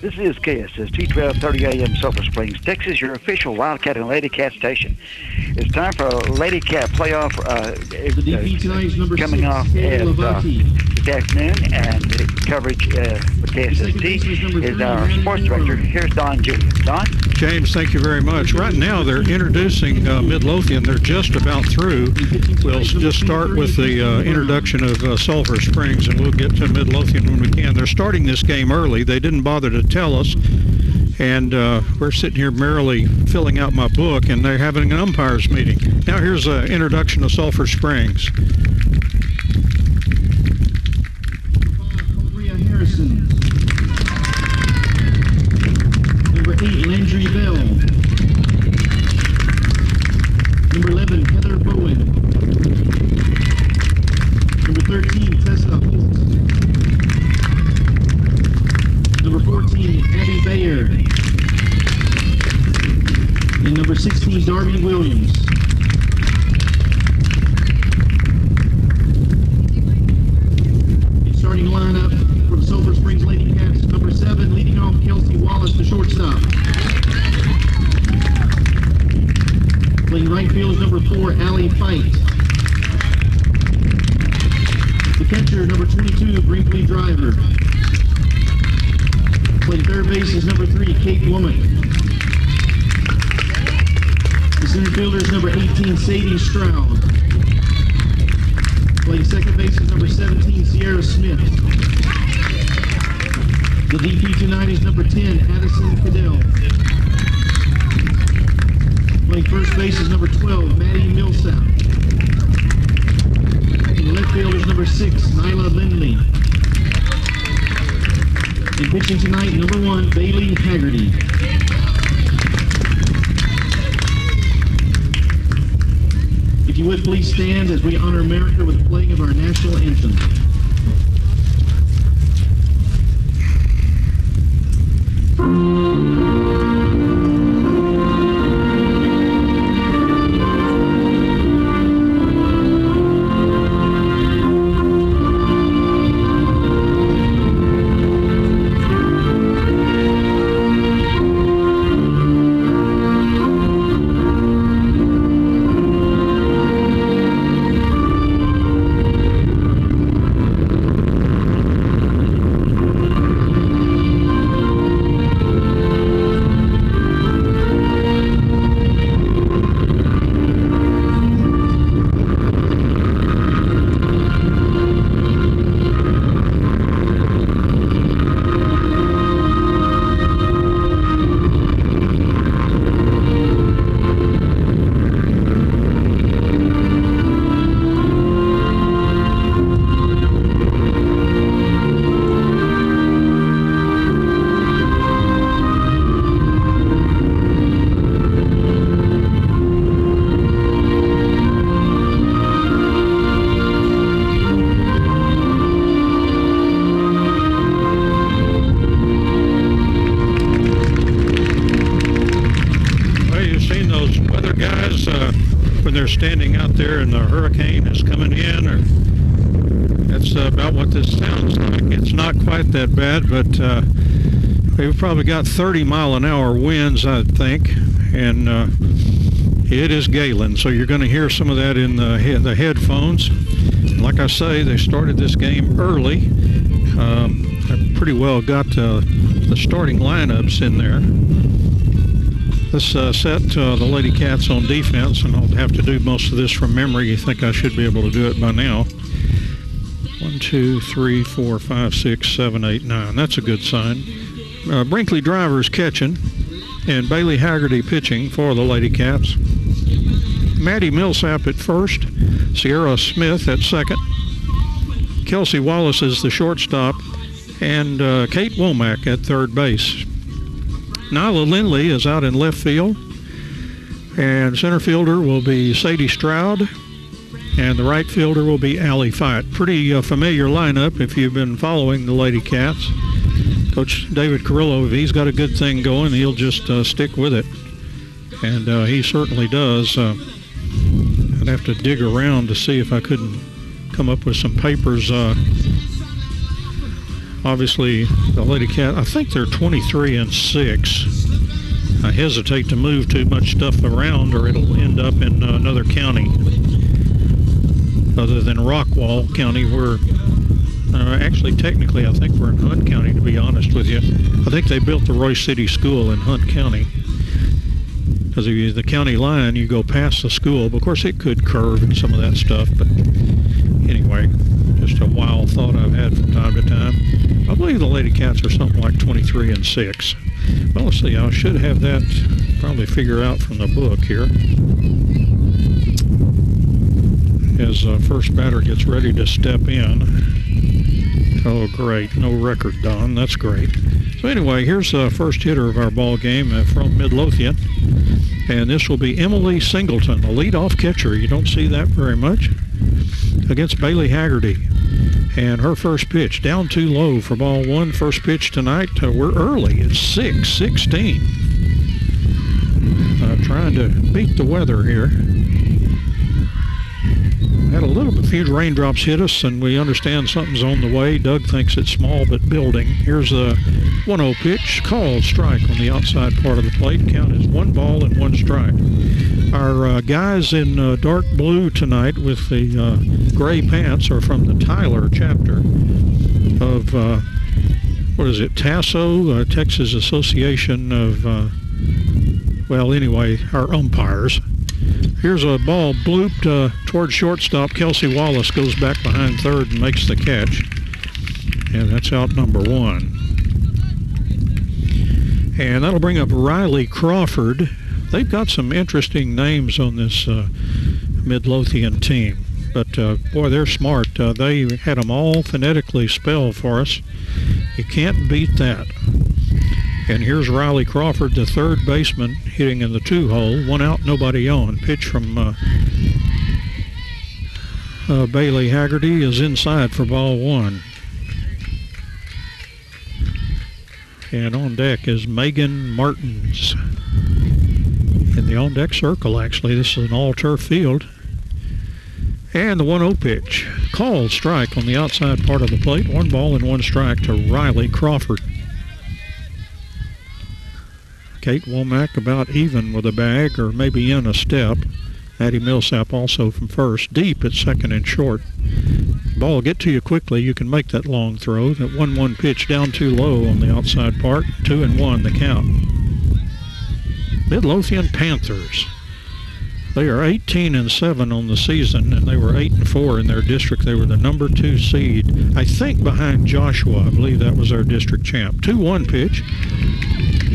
This is KSS 1230 AM Sulphur Springs, Texas, your official Wildcat and LadyCat station. It's time for a LadyCat playoff coming off this afternoon, and the coverage with KSST is our sports director. Here's Don Jr. Don? James, thank you very much. Right now they're introducing Midlothian. They're just about through. We'll just start with the introduction of Sulphur Springs, and we'll get to Midlothian when we can. They're starting this game early. They didn't bother to tell us, and we're sitting here merrily filling out my book, and they're having an umpires meeting. Now here's an introduction of Sulphur Springs. Harrison. Number 8, Landry Bell. Number 11, Heather Bowen. Number 13, Tessa Holt. Number 14, Abby Bayer. And number 16, Darby Williams. Starting lineup for the Sulphur Springs LadyCats. Number 7, leading off, Kelsey Wallace, the shortstop. Playing right field is number 4, Allie Fight. The catcher, number 22, Brinkley Driver. Playing third base is number 3, Kate Womack. The center fielder is number 18, Sadie Stroud. Playing second base is number 17, Sierra Smith. The DP tonight is number 10, Addison Cadell. Playing first base is number 12, Maddie Millsap. In the left field is number 6, Nyla Lindley. And pitching tonight, number 1, Bailey Haggerty. If you would, please stand as we honor America with the playing of our national anthem. Standing out there and the hurricane is coming in, or that's about what this sounds like. It's not quite that bad, but we've probably got 30-mile-an-hour winds, I think, and it is galing, so you're going to hear some of that in the headphones. Like I say, they started this game early. I pretty well got the starting lineups in there. Let's set the LadyCats on defense, and I'll have to do most of this from memory. You think I should be able to do it by now. 1, 2, 3, 4, 5, 6, 7, 8, 9. That's a good sign. Brinkley Driver's catching, and Bailey Haggerty pitching for the LadyCats. Maddie Millsap at first, Sierra Smith at second. Kelsey Wallace is the shortstop, and Kate Womack at third base. Nyla Lindley is out in left field, and center fielder will be Sadie Stroud, and the right fielder will be Allie Fight. Pretty familiar lineup if you've been following the LadyCats. Coach David Carrillo, if he's got a good thing going, he'll just stick with it, and he certainly does. I'd have to dig around to see if I couldn't come up with some papers Obviously, the LadyCat, I think they're 23-6. I hesitate to move too much stuff around or it'll end up in another county other than Rockwall County. We're actually, technically, I think we're in Hunt County, to be honest with you. I think they built the Royce City School in Hunt County. Because if you use the county line, you go past the school. But of course, it could curve and some of that stuff. But anyway, just a wild thought I've had from time to time. I believe the LadyCats are something like 23-6. Well, let's see. I should have that probably figure out from the book here. As first batter gets ready to step in. Oh, great. No record, Don. That's great. So anyway, here's the first hitter of our ball game from Midlothian. And this will be Emily Singleton, a leadoff catcher. You don't see that very much. Against Bailey Haggerty. And her first pitch, down too low for ball one. First pitch tonight, we're early. It's 6:16. Trying to beat the weather here. Had a few raindrops hit us, and we understand something's on the way. Doug thinks it's small but building. Here's a 1-0 pitch, called strike on the outside part of the plate. Count is 1 ball and 1 strike. Our guys in dark blue tonight with the gray pants are from the Tyler chapter of, TASO, Texas Association of, our umpires. Here's a ball blooped towards shortstop. Kelsey Wallace goes back behind third and makes the catch. And that's out number 1. And that'll bring up Riley Crawford. They've got some interesting names on this Midlothian team. But, boy, they're smart. They had them all phonetically spelled for us. You can't beat that. And here's Riley Crawford, the third baseman, hitting in the 2-hole. 1 out, nobody on. Pitch from Bailey Haggerty is inside for ball 1. And on deck is Megan Martins. In the on-deck circle, actually. This is an all-turf field. And the 1-0 pitch. Called strike on the outside part of the plate. 1 ball and 1 strike to Riley Crawford. Kate Womack about even with a bag, or maybe in a step. Maddie Millsap also from first. Deep at second and short. Ball will get to you quickly. You can make that long throw. That 1-1 pitch down too low on the outside part. 2-1 the count. Midlothian Panthers. They are 18-7 on the season, and they were 8-4 in their district. They were the number 2 seed, I think, behind Joshua. I believe that was our district champ. 2-1 pitch.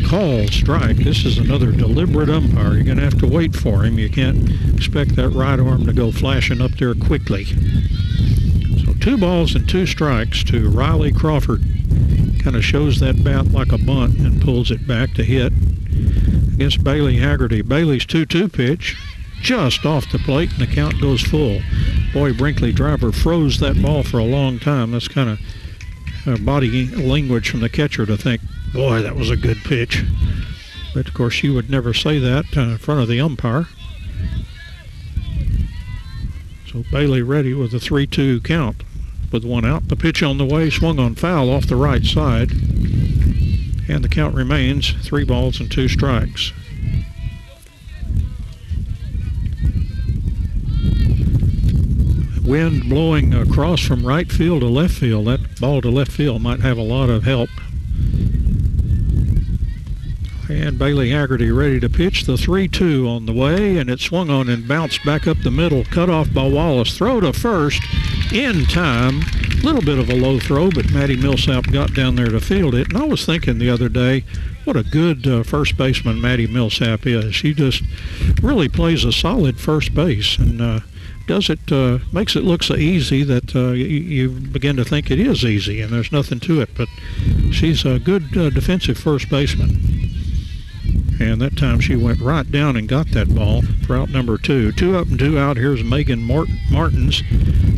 Call strike. This is another deliberate umpire. You're going to have to wait for him. You can't expect that right arm to go flashing up there quickly. So 2 balls and 2 strikes to Riley Crawford. Kind of shows that bat like a bunt and pulls it back to hit against Bailey Haggerty. Bailey's 2-2 pitch just off the plate, and the count goes full. Boy, Brinkley driver froze that ball for a long time. That's kind of body language from the catcher to think, boy, that was a good pitch. But, of course, you would never say that in front of the umpire. So Bailey ready with a 3-2 count with 1 out. The pitch on the way, swung on foul off the right side. And the count remains 3 balls and 2 strikes. Wind blowing across from right field to left field. That ball to left field might have a lot of help. And Bailey Haggerty ready to pitch. The 3-2 on the way, and it swung on and bounced back up the middle. Cut off by Wallace. Throw to first in time. A little bit of a low throw, but Maddie Millsap got down there to field it. And I was thinking the other day, what a good first baseman Maddie Millsap is. She just really plays a solid first base, and makes it look so easy that you begin to think it is easy, and there's nothing to it. But she's a good defensive first baseman. And that time she went right down and got that ball for out number 2. 2 up and 2 out. Here's Megan Martins,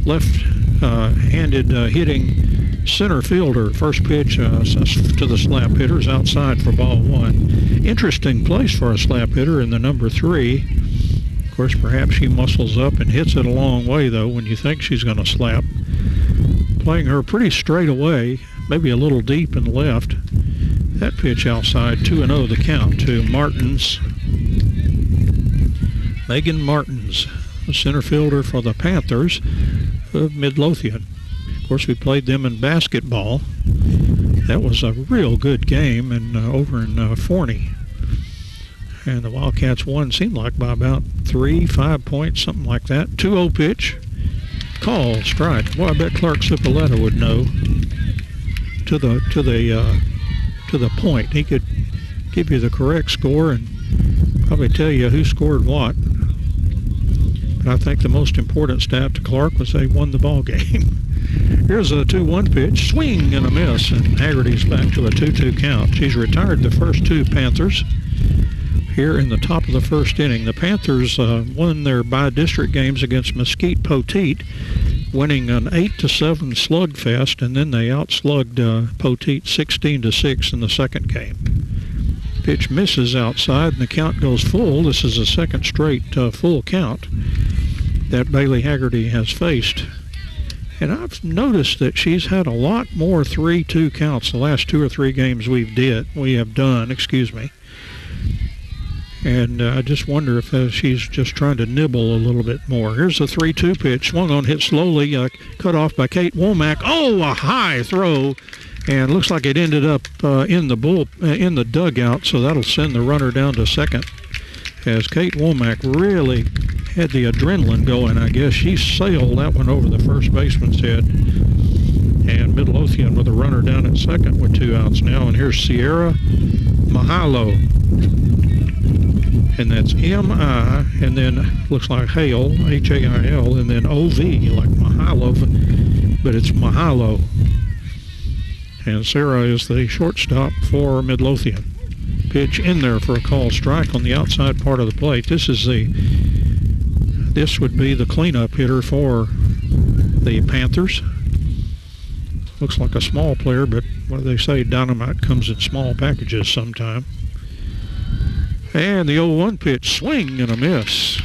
left-handed hitting center fielder. First pitch to the slap hitters outside for ball 1. Interesting place for a slap hitter in the number 3. Of course, perhaps she muscles up and hits it a long way, though, when you think she's going to slap. Playing her pretty straight away. maybe a little deep and left. That pitch outside, 2-0 the count to Martins. Megan Martins, the center fielder for the Panthers of Midlothian. Of course, we played them in basketball. That was a real good game over in Forney. And the Wildcats won, seemed like by about 3-5 points, something like that. 2-0 pitch. Call, strike. Well, I bet Clark Cipoletta would know to the point. He could give you the correct score and probably tell you who scored what. But I think the most important stat to Clark was they won the ball game. Here's a 2-1 pitch, swing and a miss, and Haggerty's back to a 2-2 count. She's retired the first two Panthers here in the top of the first inning. The Panthers won their by-district games against Mesquite Poteet, winning an 8-7 slugfest, and then they outslugged Poteet 16-6 in the second game. Pitch misses outside, and the count goes full. This is the second straight full count that Bailey Haggerty has faced. And I've noticed that she's had a lot more 3-2 counts the last 2 or 3 games we have done. And I just wonder if she's just trying to nibble a little bit more. Here's a 3-2 pitch, swung on, hit slowly, cut off by Kate Womack. Oh, a high throw, and looks like it ended up in the dugout, so that'll send the runner down to second. As Kate Womack really had the adrenaline going, I guess. She sailed that one over the first baseman's head. And Midlothian with a runner down at second with 2 outs now. And here's Sierra Mahalo. And that's M-I, and then looks like Hale, H-A-I-L, and then O-V, like Mahalo, but it's Mahalo. And Sarah is the shortstop for Midlothian. Pitch in there for a call strike on the outside part of the plate. This would be the cleanup hitter for the Panthers. Looks like a small player, but what do they say? Dynamite comes in small packages sometime. And the 0-1 pitch, swing and a miss.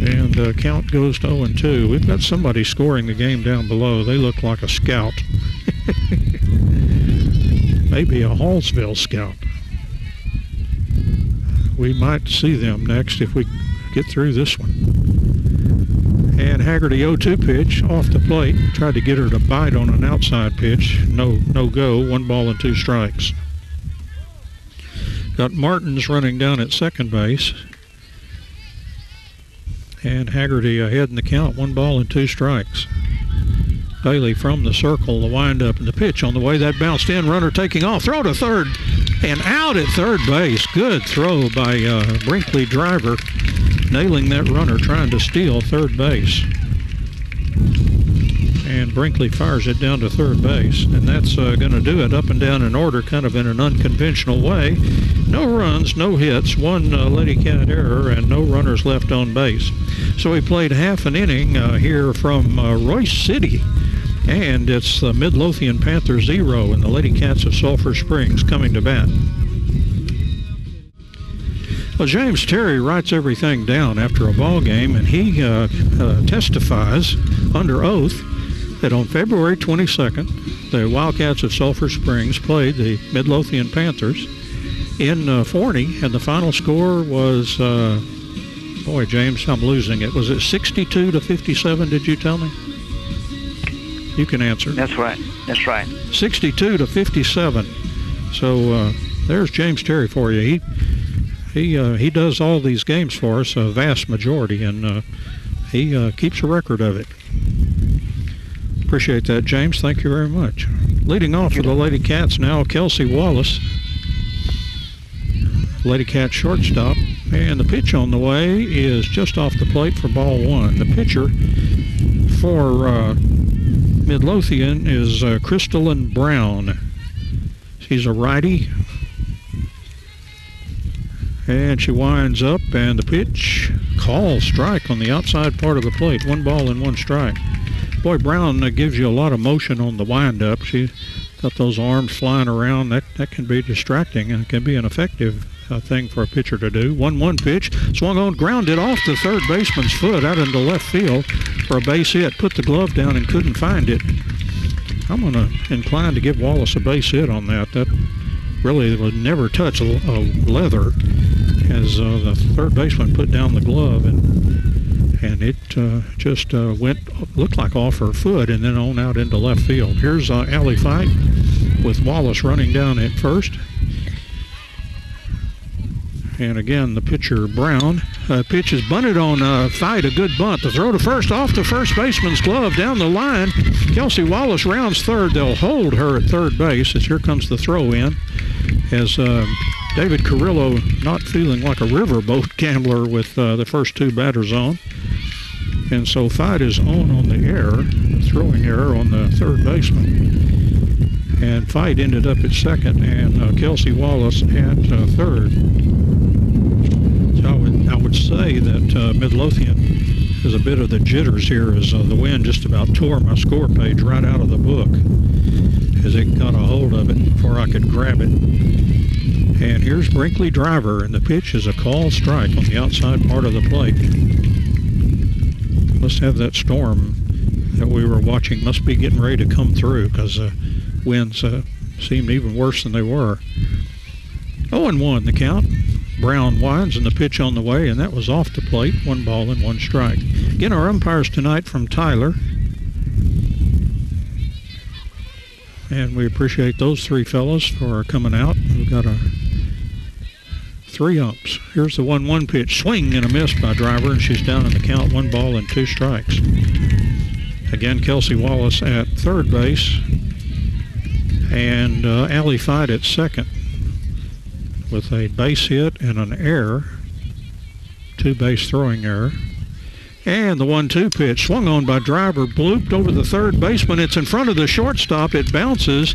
And count goes to 0-2. We've got somebody scoring the game down below. They look like a scout. Maybe a Hallsville scout. We might see them next if we get through this one. And Haggerty 0-2 pitch off the plate. Tried to get her to bite on an outside pitch. No go. 1 ball and 2 strikes. Got Martins running down at second base. And Haggerty ahead in the count. 1 ball and 2 strikes. Bailey from the circle, the windup, and the pitch on the way. That bounced in, runner taking off. Throw to third, and out at third base. Good throw by Brinkley Driver, nailing that runner, trying to steal third base. And Brinkley fires it down to third base, and that's going to do it up and down in order, kind of in an unconventional way. No runs, no hits, 1 LadyCat error, and no runners left on base. So we played half an inning here from Royce City. And it's the Midlothian Panthers 0 and the LadyCats of Sulphur Springs coming to bat. Well, James Terry writes everything down after a ball game, and he testifies under oath that on February 22nd, the Wildcats of Sulphur Springs played the Midlothian Panthers in Forney, and the final score was, boy, James, I'm losing it. Was it 62-57, did you tell me? You can answer. That's right. 62-57. So there's James Terry for you. He does all these games for us, a vast majority, and he keeps a record of it. Appreciate that, James. Thank you very much. Leading off for the LadyCats now, Kelsey Wallace, LadyCat shortstop, and the pitch on the way is just off the plate for ball 1. The pitcher for Midlothian is Crystalline Brown. She's a righty. And she winds up, and the pitch, call strike on the outside part of the plate. 1 ball and 1 strike. Boy, Brown gives you a lot of motion on the windup. She's got those arms flying around. That can be distracting, and it can be an effective thing for a pitcher to do. 1-1 pitch, swung on, grounded off the third baseman's foot out into left field for a base hit. Put the glove down and couldn't find it. I'm going to incline to give Wallace a base hit on that. That really would never touch a leather, as the third baseman put down the glove, and it just looked like off her foot and then on out into left field. Here's Alley Fight with Wallace running down at first. And again, the pitcher, Brown. Pitch is bunted on Fight, a good bunt. The throw to first off the first baseman's glove down the line. Kelsey Wallace rounds third. They'll hold her at third base as here comes the throw in. As David Carrillo not feeling like a riverboat gambler with the first two batters on. And so Fight is on the error, throwing error on the third baseman. And Fight ended up at second, and Kelsey Wallace at third. So I would say that Midlothian has a bit of the jitters here, as the wind just about tore my score page right out of the book as it got a hold of it before I could grab it. And here's Brinkley Driver, and the pitch is a called strike on the outside part of the plate. Must have that storm that we were watching must be getting ready to come through, because winds seemed even worse than they were. 0-1 the count. Brown winds and the pitch on the way, and that was off the plate. 1 ball and 1 strike. Again, our umpires tonight from Tyler. And we appreciate those 3 fellas for coming out. We've got 3 umps. Here's the 1-1 pitch. Swing and a miss by Driver, and she's down in the count. 1 ball and 2 strikes. Again, Kelsey Wallace at third base. And Alley Fight at second with a base hit and an error. 2 base throwing error. And the 1-2 pitch swung on by Driver, blooped over the third baseman. It's in front of the shortstop. It bounces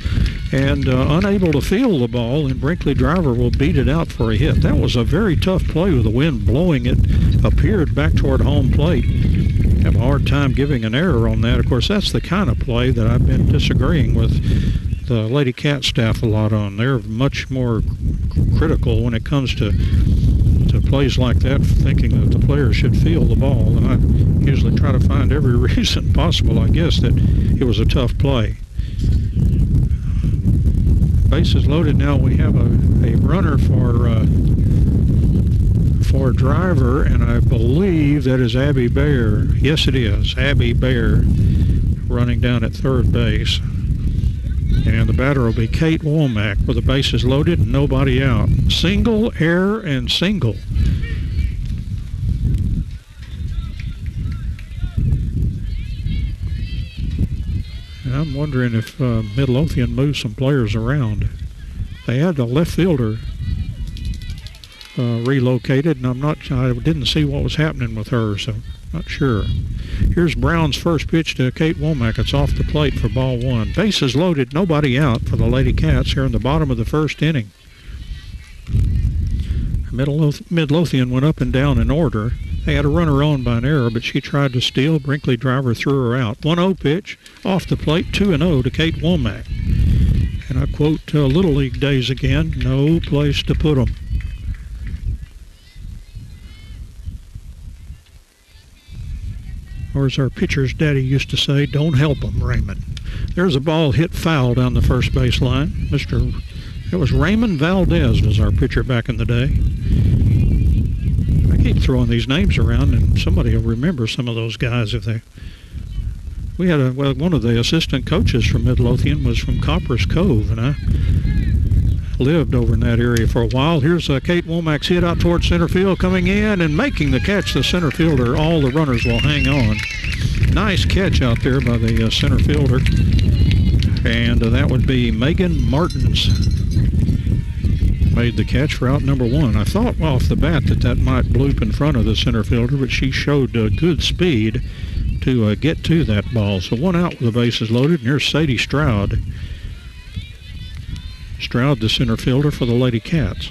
and unable to field the ball, and Brinkley Driver will beat it out for a hit. That was a very tough play with the wind blowing it, appeared back toward home plate. Have a hard time giving an error on that. Of course, that's the kind of play that I've been disagreeing with the LadyCat staff a lot on. They're much more critical when it comes to plays like that, thinking that the player should field the ball, and I usually try to find every reason possible, I guess, that it was a tough play. Bases loaded now. We have a runner for Driver, and I believe that is Abby Baer. Yes, it is. Abby Baer running down at third base. And the batter will be Kate Womack with the bases loaded and nobody out. Single, error, and single. And I'm wondering if Midlothian moved some players around. They had the left fielder relocated, and I didn't see what was happening with her, so not sure. Here's Brown's first pitch to Kate Womack. It's off the plate for ball 1. Bases loaded, nobody out for the LadyCats here in the bottom of the first inning. Midlothian went up and down in order. They had a runner on by an error, but she tried to steal. Brinkley Driver threw her out. 1-0 pitch off the plate, 2-0 to Kate Womack. And I quote Little League days again, no place to put 'em. Or as our pitcher's daddy used to say, don't help 'em, Raymond. There's a ball hit foul down the first base line. It was Raymond Valdez was our pitcher back in the day. I keep throwing these names around, and somebody will remember some of those guys if they... We had one of the assistant coaches from Midlothian was from Copper's Cove, and I lived over in that area for a while. Here's Kate Womack's hit out toward center field, coming in and making the catch. The center fielder, all the runners will hang on. Nice catch out there by the center fielder. And that would be Megan Martins. Made the catch for out number 1. I thought off the bat that might bloop in front of the center fielder, but she showed good speed to get to that ball. So 1 out with the bases loaded, and here's Sadie Stroud. Stroud, the center fielder for the LadyCats.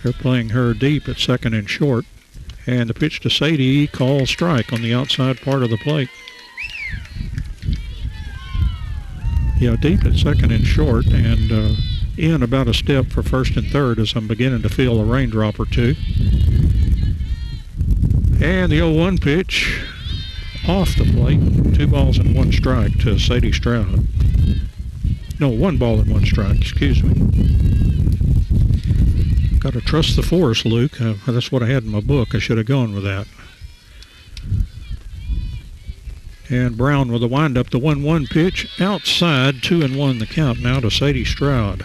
They're playing her deep at second and short. And the pitch to Sadie, call strike on the outside part of the plate. Yeah, deep at second and short, and in about a step for first and third as I'm beginning to feel a raindrop or two. And the 0-1 pitch off the plate. 2 balls and 1 strike to Sadie Stroud. No, 1 ball and 1 strike, excuse me. Got to trust the force, Luke. That's what I had in my book. I should have gone with that. And Brown with the windup, the 1-1 pitch. Outside, 2-1 the count now to Sadie Stroud.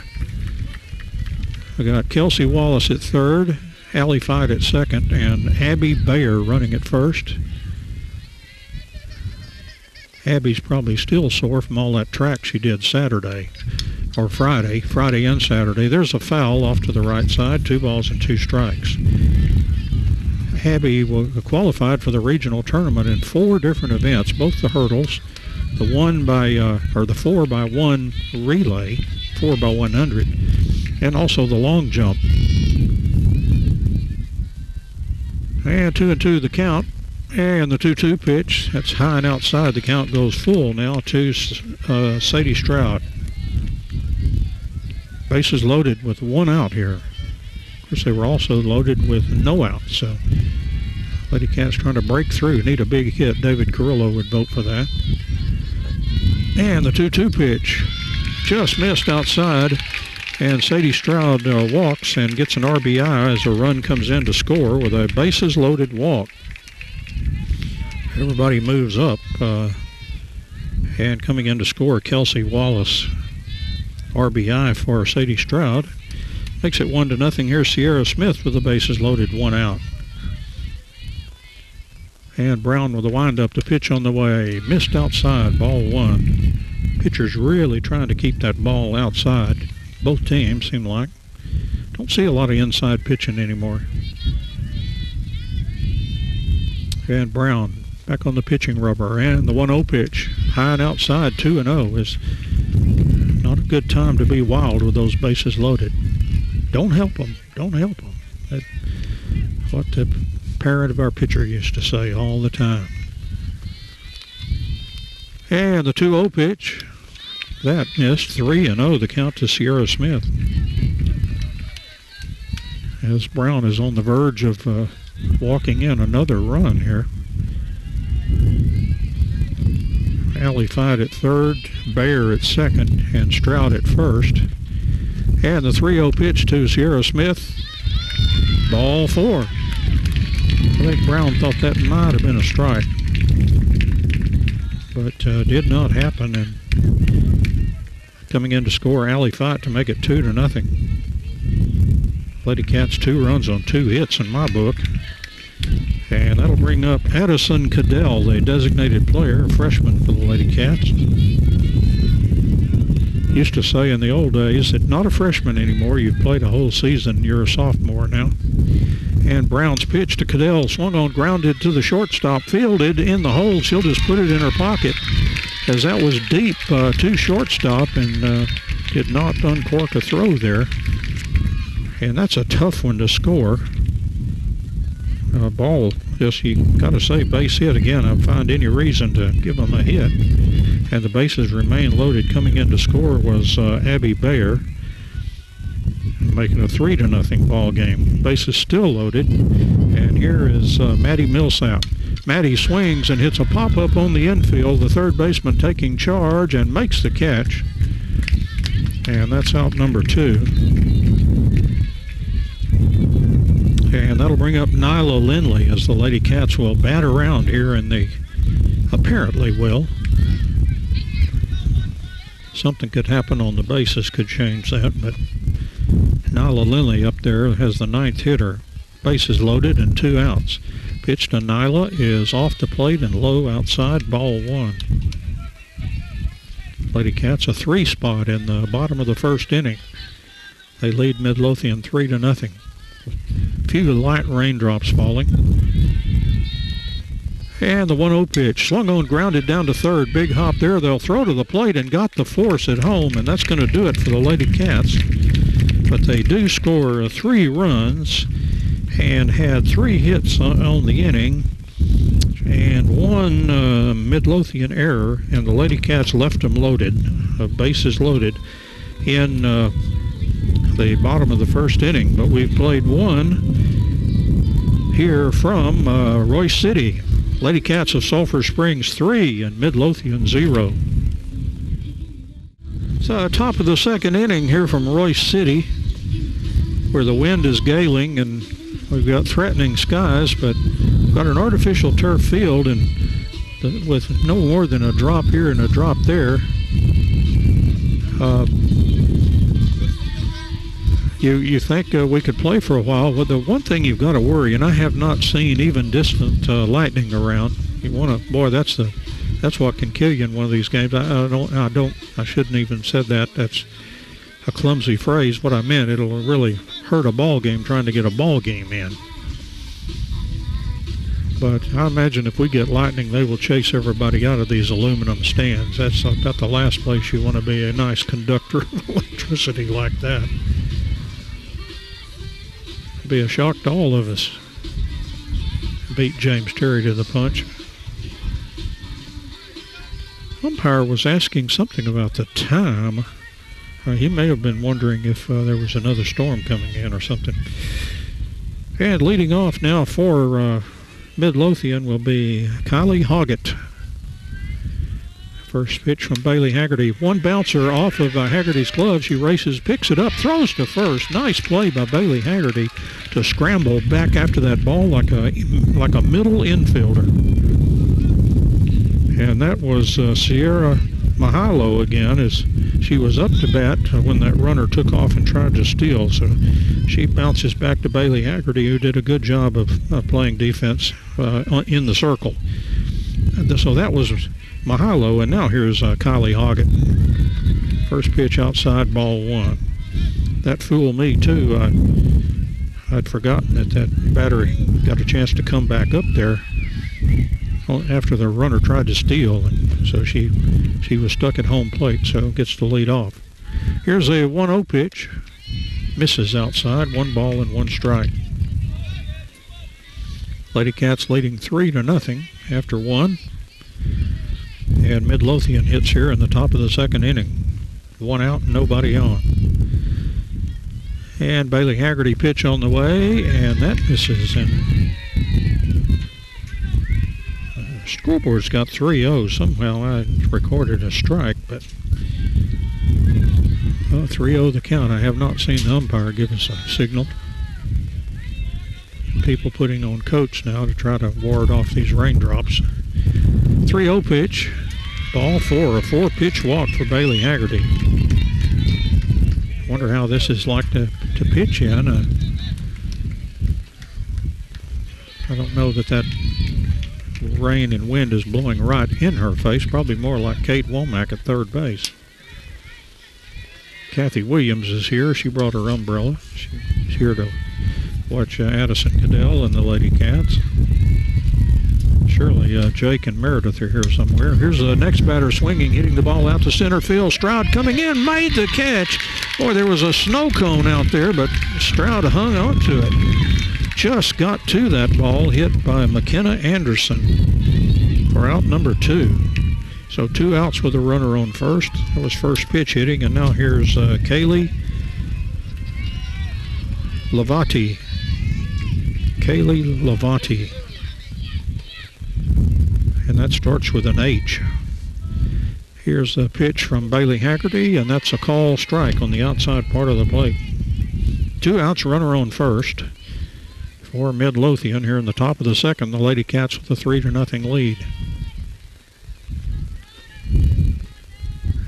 We got Kelsey Wallace at third, Allie Fight at second, and Abby Bayer running at first. Abby's probably still sore from all that track she did Saturday, or Friday and Saturday. There's a foul off to the right side, 2 balls and 2 strikes. Abby qualified for the regional tournament in 4 different events, both the hurdles, the 4x1 relay, 4x100, and also the long jump. And 2-2 the count. And the 2-2 pitch, that's high and outside. The count goes full now to Sadie Stroud. Bases loaded with 1 out here. Of course, they were also loaded with no outs. So LadyCat's trying to break through. Need a big hit. David Carrillo would vote for that. And the 2-2 pitch just missed outside. And Sadie Stroud walks and gets an RBI as a run comes in to score with a bases loaded walk. Everybody moves up, and coming in to score, Kelsey Wallace. RBI for Sadie Stroud. Makes it 1-0. Here's Sierra Smith with the bases loaded, 1 out. And Brown with the windup, the pitch on the way. Missed outside, ball 1. Pitcher's really trying to keep that ball outside. Both teams seem like. Don't see a lot of inside pitching anymore. And Brown back on the pitching rubber, and the 1-0 pitch, high and outside, 2-0 is not a good time to be wild with those bases loaded. Don't help them. That's what the parent of our pitcher used to say all the time. And the 2-0 pitch, that missed. 3-0 the count to Sierra Smith. As Brown is on the verge of walking in another run here. Allie Fight at third, Bayer at second, and Stroud at first. And the 3-0 pitch to Sierra Smith. Ball 4. I think Brown thought that might have been a strike, but did not happen. And coming in to score, Allie Fight to make it 2-0. LadyCat's 2 runs on 2 hits in my book. And that'll bring up Addison Cadell, the designated player, a freshman for the LadyCats. Used to say in the old days that not a freshman anymore. You've played a whole season. You're a sophomore now. And Brown's pitch to Cadell, swung on, grounded to the shortstop, fielded in the hole. She'll just put it in her pocket, as that was deep to shortstop and did not uncork a throw there. And that's a tough one to score. Ball, just you got to say base hit again. I find any reason to give them a hit. And the bases remain loaded. Coming in to score was Abby Bayer, making a 3-0 ball game. Bases still loaded. And here is Maddie Millsap. Maddie swings and hits a pop-up on the infield. The third baseman taking charge and makes the catch. And that's out number 2. And that'll bring up Nyla Lindley as the LadyCats will bat around here, and they apparently will. Something could happen on the bases, could change that, but Nyla Lindley up there has the 9th hitter. Bases loaded and 2 outs. Pitch to Nyla is off the plate and low outside, ball 1. LadyCats a 3 spot in the bottom of the first inning. They lead Midlothian 3-0. Few light raindrops falling. And the 1-0 pitch, swung on, grounded down to third. Big hop there. They'll throw to the plate and got the force at home, and that's going to do it for the LadyCats. But they do score 3 runs and had 3 hits on the inning and 1 Midlothian error, and the LadyCats left them loaded, bases loaded, in the bottom of the first inning. But we've played 1 here from Royce City. LadyCats of Sulphur Springs 3 and Midlothian 0. So top of the second inning here from Royce City, where the wind is galing and we've got threatening skies, but we've got an artificial turf field and with no more than a drop here and a drop there. You think we could play for a while. Well, the one thing you've got to worry, and I have not seen even distant lightning around. You want to, boy, that's what can kill you in one of these games. I shouldn't even said that. That's a clumsy phrase. What I meant, it'll really hurt a ball game trying to get a ball game in. But I imagine if we get lightning, they will chase everybody out of these aluminum stands. That's about the last place you want to be, a nice conductor of electricity like that. It'd be a shock to all of us. Beat James Terry to the punch. Umpire was asking something about the time. He may have been wondering if there was another storm coming in or something. And leading off now for Midlothian will be Kylie Hoggett. First pitch from Bailey Haggerty. One bouncer off of Haggerty's glove. She races, picks it up, throws to first. Nice play by Bailey Haggerty to scramble back after that ball like a middle infielder. And that was Sierra Mahalo again, as she was up to bat when that runner took off and tried to steal. So she bounces back to Bailey Haggerty, who did a good job of playing defense in the circle. So that was Mahalo, and now here's Kylie Hoggett. First pitch outside, ball one. That fooled me too. I'd forgotten that battery got a chance to come back up there after the runner tried to steal, and so she was stuck at home plate, so gets to lead off. Here's a 1-0 pitch. Misses outside, 1 ball and 1 strike. LadyCats leading 3-0 after 1. And Midlothian hits here in the top of the second inning. 1 out, nobody on. And Bailey Haggerty pitch on the way, and that misses. And scoreboard's got 3-0. Somehow I recorded a strike, but 3-0 the count. I have not seen the umpire give us a signal. People putting on coats now to try to ward off these raindrops. 3-0 pitch, ball 4, a 4-pitch walk for Bailey Haggerty. Wonder how this is like to pitch in. I don't know that rain and wind is blowing right in her face. Probably more like Kate Womack at third base. Kathy Williams is here. She brought her umbrella. She's here to watch Addison Cadell and the LadyCats. Surely Jake and Meredith are here somewhere. Here's the next batter swinging, hitting the ball out to center field. Stroud coming in, made the catch. Boy, there was a snow cone out there, but Stroud hung on to it. Just got to that ball, hit by McKenna Anderson for out number 2. So 2 outs with a runner on first. That was first pitch hitting, and now here's Kaylee Lavati. Kaylee Lavati. And that starts with an H. Here's the pitch from Bailey Haggerty, and that's a call strike on the outside part of the plate. 2 outs, runner on first for Midlothian here in the top of the second. The LadyCats with a 3-0 lead.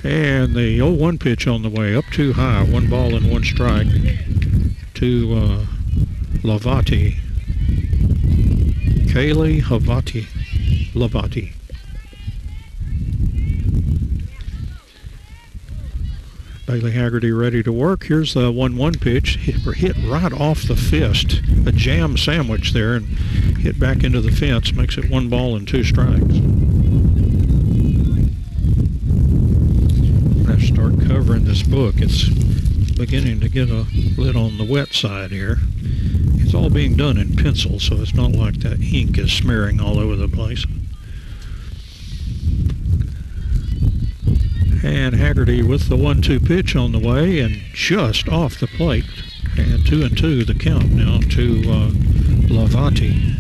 And the 0-1 pitch on the way, up too high, 1 ball and 1 strike to Lavati. Kaylee Lavati. Bailey Haggerty ready to work. Here's the 1-1 pitch, hit right off the fist. A jam sandwich there and hit back into the fence, makes it 1 ball and 2 strikes. I have to start covering this book. It's beginning to get a little on the wet side here. It's all being done in pencil, so it's not like that ink is smearing all over the place. And Haggerty with the 1-2 pitch on the way and just off the plate. And 2-2 the count now to Lavati.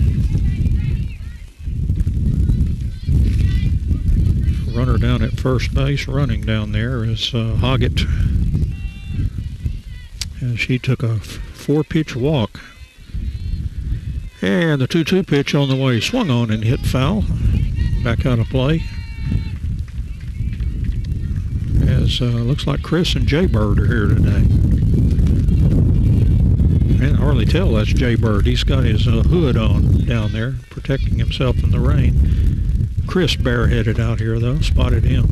Runner down at first base, running down there is Hoggett. And she took a 4-pitch walk. And the 2-2 pitch on the way swung on and hit foul. Back out of play. As looks like Chris and Jaybird are here today. I can hardly tell that's Jaybird. He's got his hood on down there, protecting himself from the rain. Chris bareheaded out here, though. Spotted him.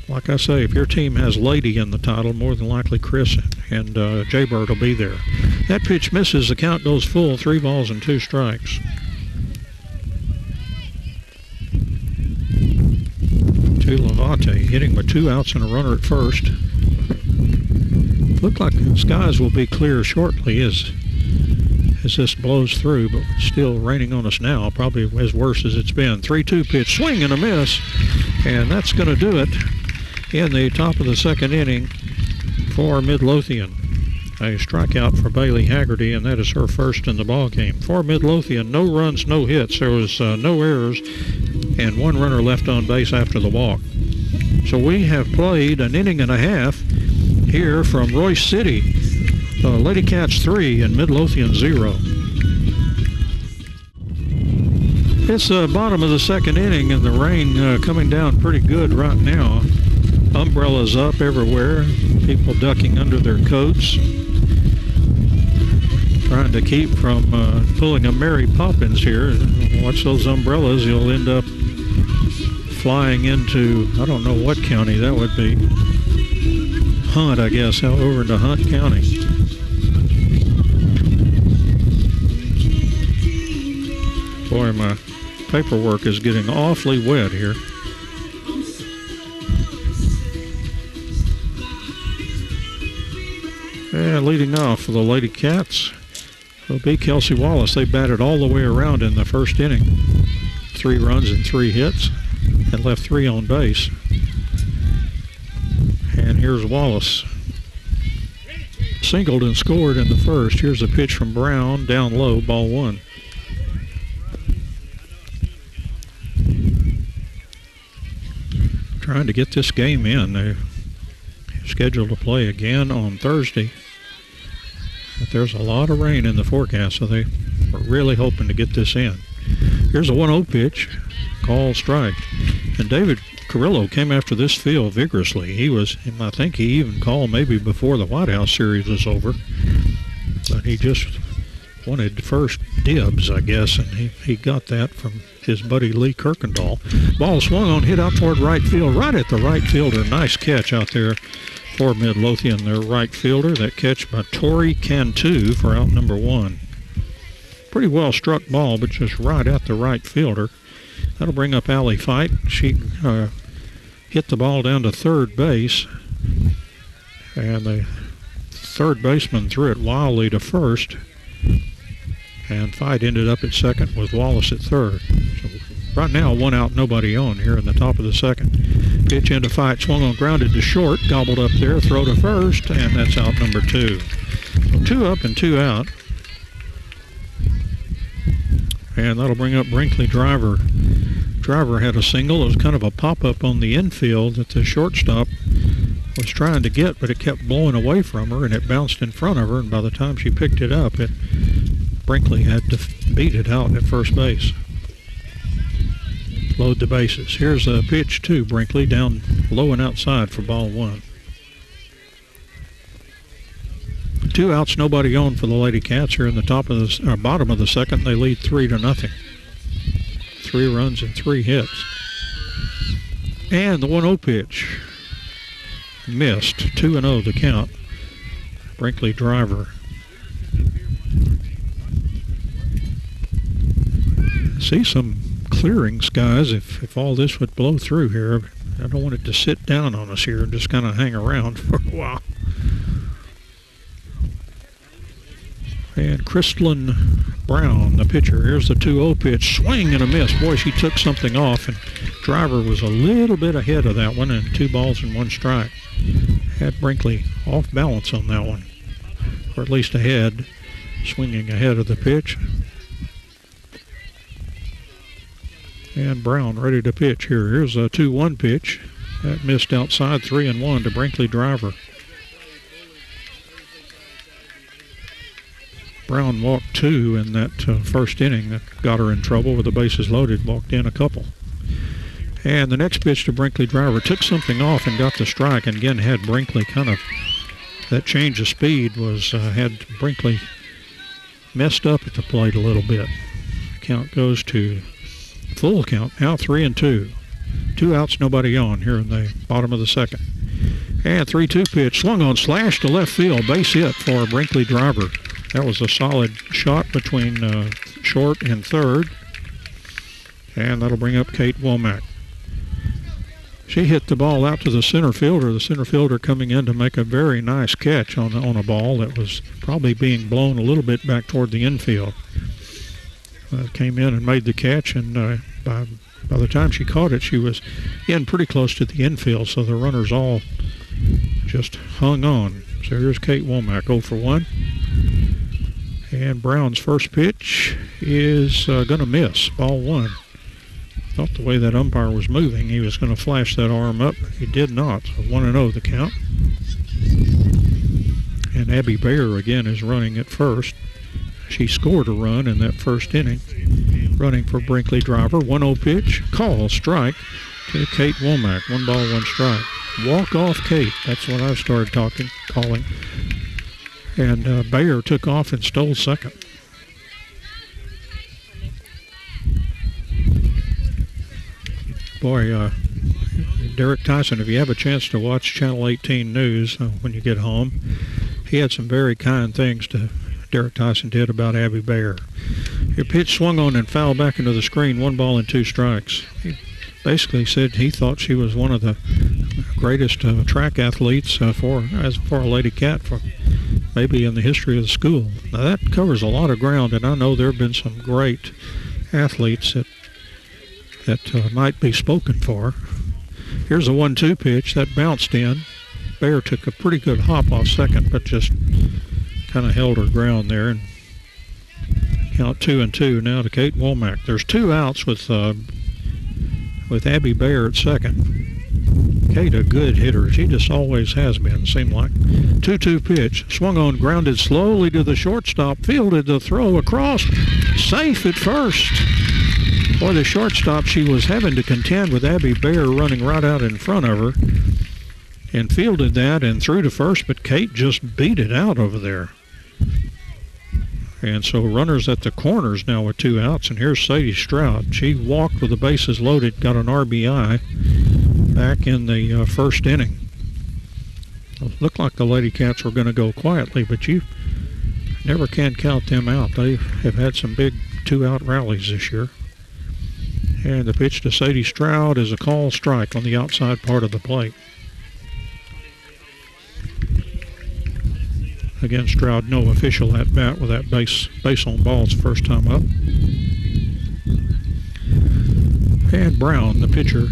Like I say, if your team has Lady in the title, more than likely Chris and Jaybird will be there. That pitch misses. The count goes full. 3 balls and 2 strikes. To Lavate, hitting with 2 outs and a runner at first. Look like the skies will be clear shortly as this blows through, but it's still raining on us now, probably as worse as it's been. 3-2 pitch, swing and a miss, and that's going to do it in the top of the 2nd inning for Midlothian. A strikeout for Bailey Haggerty, and that is her first in the ball game. For Midlothian, no runs, no hits. There was no errors, and 1 runner left on base after the walk. So we have played an inning and a half here from Royce City. LadyCats 3 and Midlothian 0. It's the bottom of the 2nd inning, and the rain coming down pretty good right now. Umbrellas up everywhere, people ducking under their coats, trying to keep from pulling a Mary Poppins here. Watch those umbrellas, you'll end up flying into, I don't know what county that would be. Hunt, I guess, over into Hunt County. Boy, my paperwork is getting awfully wet here. And leading off for the LadyCats will be Kelsey Wallace. They batted all the way around in the 1st inning. 3 runs and 3 hits and left 3 on base. And here's Wallace. Singled and scored in the 1st. Here's a pitch from Brown, down low, ball 1. Trying to get this game in. They're scheduled to play again on Thursday. But there's a lot of rain in the forecast, so they are really hoping to get this in. Here's a 1-0 pitch, called strike. And David Carrillo came after this field vigorously. He was, I think he even called maybe before the White House series was over. But he just wanted first dibs, I guess, and he got that from his buddy Lee Kirkendall. Ball swung on, hit out toward right field, right at the right fielder. Nice catch out there for Midlothian, their right fielder. That catch by Tori Cantu for out number 1. Pretty well struck ball, but just right at the right fielder. That'll bring up Allie Fight. She hit the ball down to 3rd base, and the 3rd baseman threw it wildly to 1st, and Fight ended up at 2nd with Wallace at 3rd. So right now, 1 out, nobody on here in the top of the 2nd. Pitch into Fight, swung on, grounded to short, gobbled up there, throw to 1st, and that's out number 2. So 2 up and 2 out. And that'll bring up Brinkley Driver. Driver had a single. It was kind of a pop-up on the infield that the shortstop was trying to get, but it kept blowing away from her, and it bounced in front of her, and by the time she picked it up, Brinkley had to beat it out at first base. Load the bases. Here's a pitch to Brinkley, down low and outside for ball 1. 2 outs, nobody on for the LadyCats here in the bottom of the 2nd. They lead 3-0. 3 runs and 3 hits. And the 1-0 pitch missed. 2-0 the count. Brinkley Driver. See some clearing skies if all this would blow through here. I don't want it to sit down on us here and just kind of hang around for a while. And Crystalyn Brown, the pitcher. Here's the 2-0 pitch. Swing and a miss. Boy, she took something off, and Driver was a little bit ahead of that one, and 2 balls and 1 strike. Had Brinkley off balance on that one, or at least ahead, swinging ahead of the pitch. And Brown ready to pitch here. Here's a 2-1 pitch. That missed outside, 3-1 to Brinkley Driver. Brown walked 2 in that first inning. That got her in trouble with the bases loaded. Walked in a couple. And the next pitch to Brinkley Driver took something off and got the strike. And again had Brinkley kind of, that change of speed was, had Brinkley messed up at the plate a little bit. Count goes to full count. Now 3-2. 2 outs, nobody on here in the bottom of the second. And 3-2 pitch. Swung on, slash to left field. Base hit for Brinkley Driver. That was a solid shot between short and third. And that'll bring up Kate Womack. She hit the ball out to the center fielder. The center fielder coming in to make a very nice catch on a ball that was probably being blown a little bit back toward the infield. Came in and made the catch, and by the time she caught it, she was in pretty close to the infield, so the runners all just hung on. So here's Kate Womack, 0 for 1. And Brown's first pitch is going to miss, ball 1. Thought the way that umpire was moving, he was going to flash that arm up, but he did not. So 1-0 the count. And Abby Bayer again is running at first. She scored a run in that first inning, running for Brinkley Driver. 1-0 pitch, call, strike to Kate Womack. 1 ball, 1 strike. Walk off Kate, that's what I started calling. And Bayer took off and stole second. Boy, Derek Tyson, if you have a chance to watch Channel 18 News when you get home, he had some very kind things to Derek Tyson did about Abby Bayer. Your pitch swung on and fouled back into the screen, 1 ball and 2 strikes. He basically said he thought she was one of the greatest track athletes for a LadyCat for maybe in the history of the school. Now that covers a lot of ground, and I know there have been some great athletes that might be spoken for. Here's a 1-2 pitch that bounced in. Bayer took a pretty good hop off second, but just kind of held her ground there. And count 2-2 now to Kate Womack. There's 2 outs with Abby Bayer at second. Kate, a good hitter. She just always has been, seemed like. 2-2 pitch. Swung on, grounded slowly to the shortstop. Fielded the throw across. Safe at first. Boy, the shortstop, she was having to contend with Abby Bayer running right out in front of her. And fielded that and threw to first, but Kate just beat it out over there. And so runners at the corners now with 2 outs. And here's Sadie Stroud. She walked with the bases loaded, got an RBI back in the first inning. It looked like the LadyCats were going to go quietly, but you never can count them out. They have had some big 2-out rallies this year. And the pitch to Sadie Stroud is a call strike on the outside part of the plate. Again, Stroud, no official at bat with that base on balls first time up. And Brown, the pitcher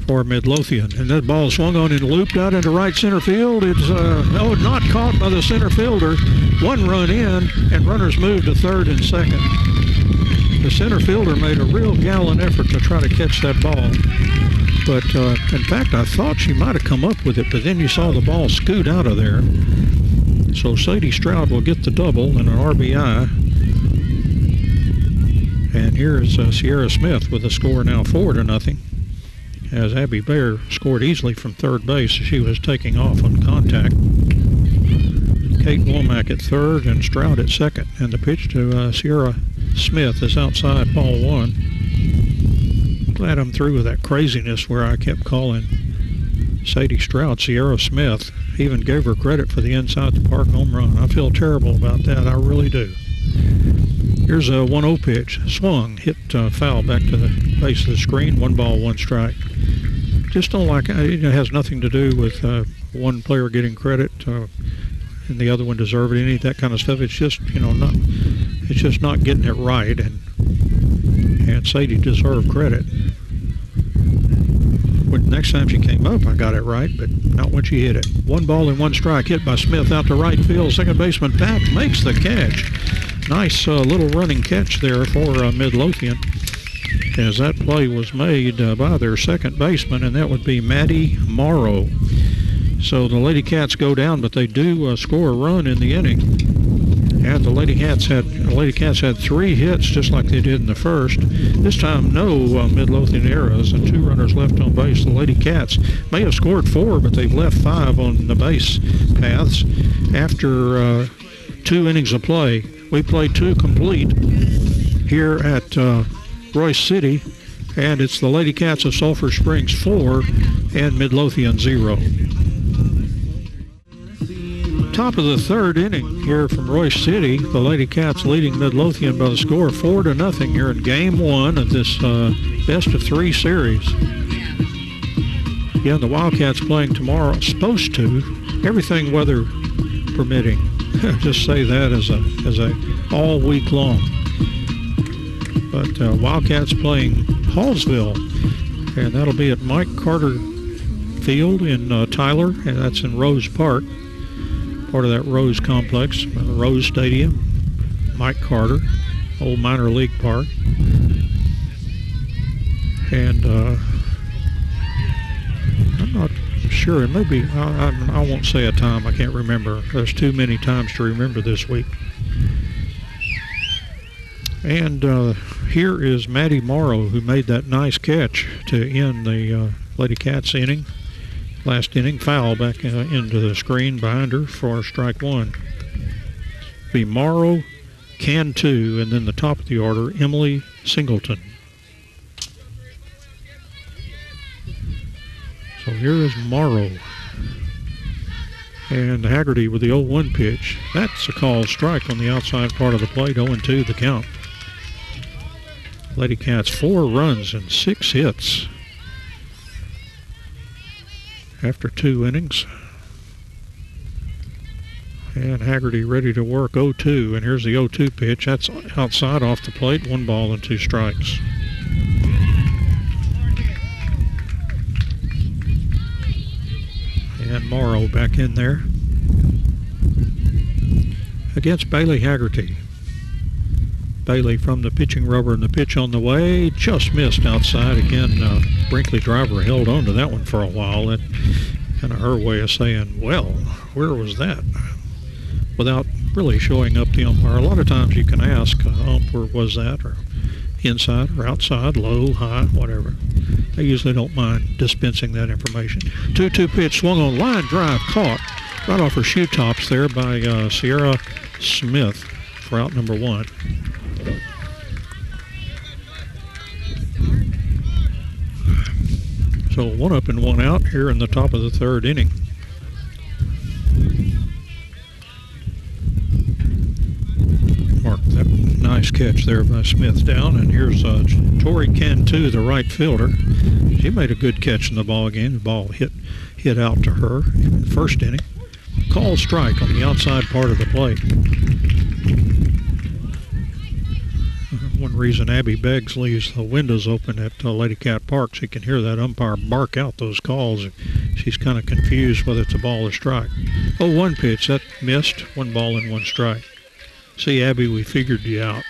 for Midlothian. And that ball swung on and looped out into right center field. It's not caught by the center fielder. 1 run in, and runners moved to third and second. The center fielder made a real gallant effort to try to catch that ball. But in fact, I thought she might have come up with it, but then you saw the ball scoot out of there. So Sadie Stroud will get the double and an RBI. And here's Sierra Smith with the score now 4-0. As Abby Bayer scored easily from third base, she was taking off on contact. Kate Womack at third and Stroud at second. And the pitch to Sierra Smith is outside, ball 1. Glad I'm through with that craziness where I kept calling Sadie Stroud Sierra Smith. Even gave her credit for the inside the park home run. I feel terrible about that. I really do. Here's a 1-0 pitch. Swung, hit foul back to the base of the screen. 1 ball, 1 strike. Just don't like it. It has nothing to do with one player getting credit and the other one deserving any of that kind of stuff. It's just, it's just not getting it right. And Sadie deserved credit. When next time she came up, I got it right, but not when she hit it. 1 ball and 1 strike, hit by Smith out to right field. Second baseman Pack makes the catch. Nice little running catch there for Midlothian. as that play was made by their second baseman, and that would be Maddie Morrow. So the LadyCats go down, but they do score a run in the inning. And the LadyCats had 3 hits, just like they did in the first. This time, no Midlothian errors and 2 runners left on base. The LadyCats may have scored 4, but they've left 5 on the base paths after 2 innings of play. We played 2 complete here at Royce City, and it's the LadyCats of Sulphur Springs 4 and Midlothian 0. Top of the 3rd inning here from Royce City. The LadyCats leading Midlothian by the score of 4-0 here in Game 1 of this best of 3 series. Again, the Wildcats playing tomorrow, supposed to, everything weather permitting. Just say that as a all week long. But Wildcats playing Hallsville, and that'll be at Mike Carter Field in Tyler, and that's in Rose Park. Part of that Rose complex, Rose Stadium, Mike Carter, old minor league park. And I'm not sure, it may be, I won't say a time, I can't remember. There's too many times to remember this week. And here is Maddie Morrow, who made that nice catch to end the LadyCats inning. Last inning, foul back into the screen behind her for strike 1. Be Morrow, Cantu, and then the top of the order, Emily Singleton. So here is Morrow. And Haggerty with the 0-1 pitch. That's a called strike on the outside part of the plate, 0-2 the count. LadyCats 4 runs and 6 hits after 2 innings. And Haggerty ready to work 0-2, and here's the 0-2 pitch. That's outside off the plate, 1 ball and 2 strikes. And Morrow back in there against Bailey Haggerty. Bailey from the pitching rubber, and the pitch on the way just missed outside. Again, Brinkley driver held on to that one for a while. That kind of her way of saying, well, where was that? Without really showing up the umpire. A lot of times you can ask, where was that? Or inside or outside, low, high, whatever. They usually don't mind dispensing that information. 2-2 pitch swung on, line drive, caught right off her shoe tops there by Sierra Smith for out number 1. So 1 up and 1 out here in the top of the 3rd inning. Mark that nice catch there by Smith down, and here's Tori Cantu, the right fielder. She made a good catch in the ball game. The ball hit out to her in the 1st inning. Called strike on the outside part of the plate. One reason Abby Beggs leaves the windows open at LadyCat Park, so you can hear that umpire bark out those calls. She's kind of confused whether it's a ball or strike. 0-1 pitch, that missed. 1 ball and 1 strike. See, Abby, we figured you out.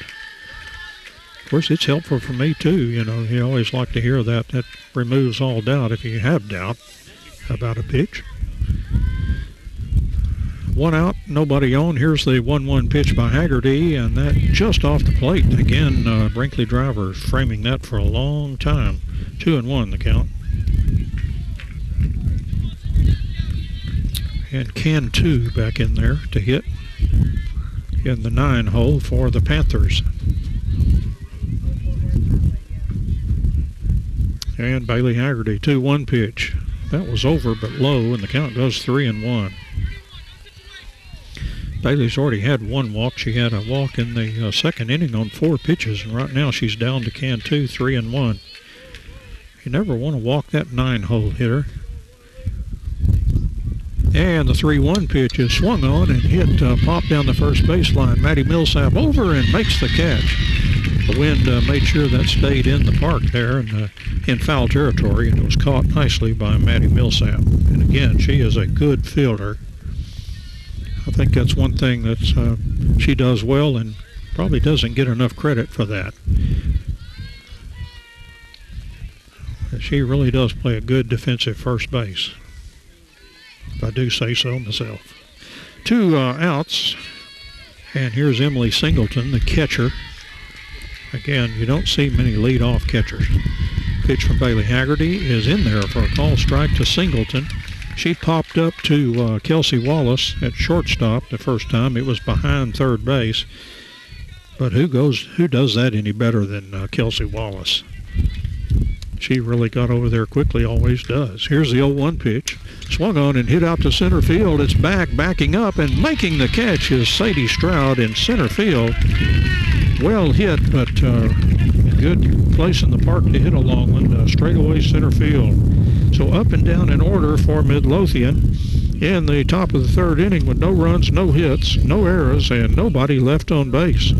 Of course, it's helpful for me, too. You always like to hear that. That removes all doubt if you have doubt about a pitch. 1 out, nobody on. Here's the 1-1 pitch by Haggerty, and that just off the plate. Again, Brinkley driver framing that for a long time. 2-1 the count. And Cantu back in there to hit in the 9 hole for the Panthers. And Bailey Haggerty, 2-1 pitch. That was over but low, and the count goes 3-1. Bailey's already had 1 walk. She had a walk in the 2nd inning on 4 pitches, and right now she's down to Cantu, 3-1. You never want to walk that 9-hole hitter. And the 3-1 pitch is swung on and hit, popped down the first baseline. Maddie Millsap over and makes the catch. The wind made sure that stayed in the park there and in foul territory, and it was caught nicely by Maddie Millsap. And again, she is a good fielder. I think that's one thing that she does well and probably doesn't get enough credit for that. She really does play a good defensive first base, if I do say so myself. 2 outs, and here's Emily Singleton, the catcher. Again, you don't see many lead-off catchers. Pitch from Bailey Haggerty is in there for a call strike to Singleton. She popped up to Kelsey Wallace at shortstop the first time. It was behind third base. But who does that any better than Kelsey Wallace? She really got over there quickly, always does. Here's the 0-1 pitch. Swung on and hit out to center field. It's backing up, and making the catch is Sadie Stroud in center field. Well hit, but a good place in the park to hit a long one, straightaway center field. So up and down in order for Midlothian in the top of the third inning with no runs, no hits, no errors, and nobody left on base.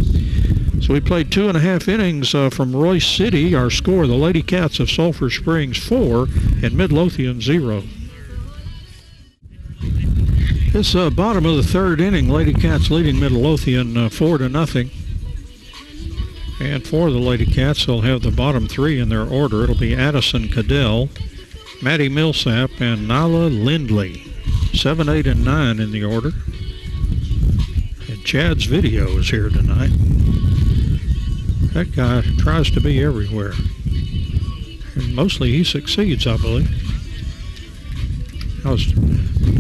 So we played 2.5 innings from Royce City. Our score, the LadyCats of Sulphur Springs 4 and Midlothian 0. This bottom of the third inning, LadyCats leading Midlothian 4-0. And for the LadyCats, they'll have the bottom 3 in their order. It'll be Addison Cadell, Maddie Millsap, and Nyla Lindley. 7, 8, and 9 in the order. And Chad's Video is here tonight. That guy tries to be everywhere. And mostly he succeeds, I believe. I was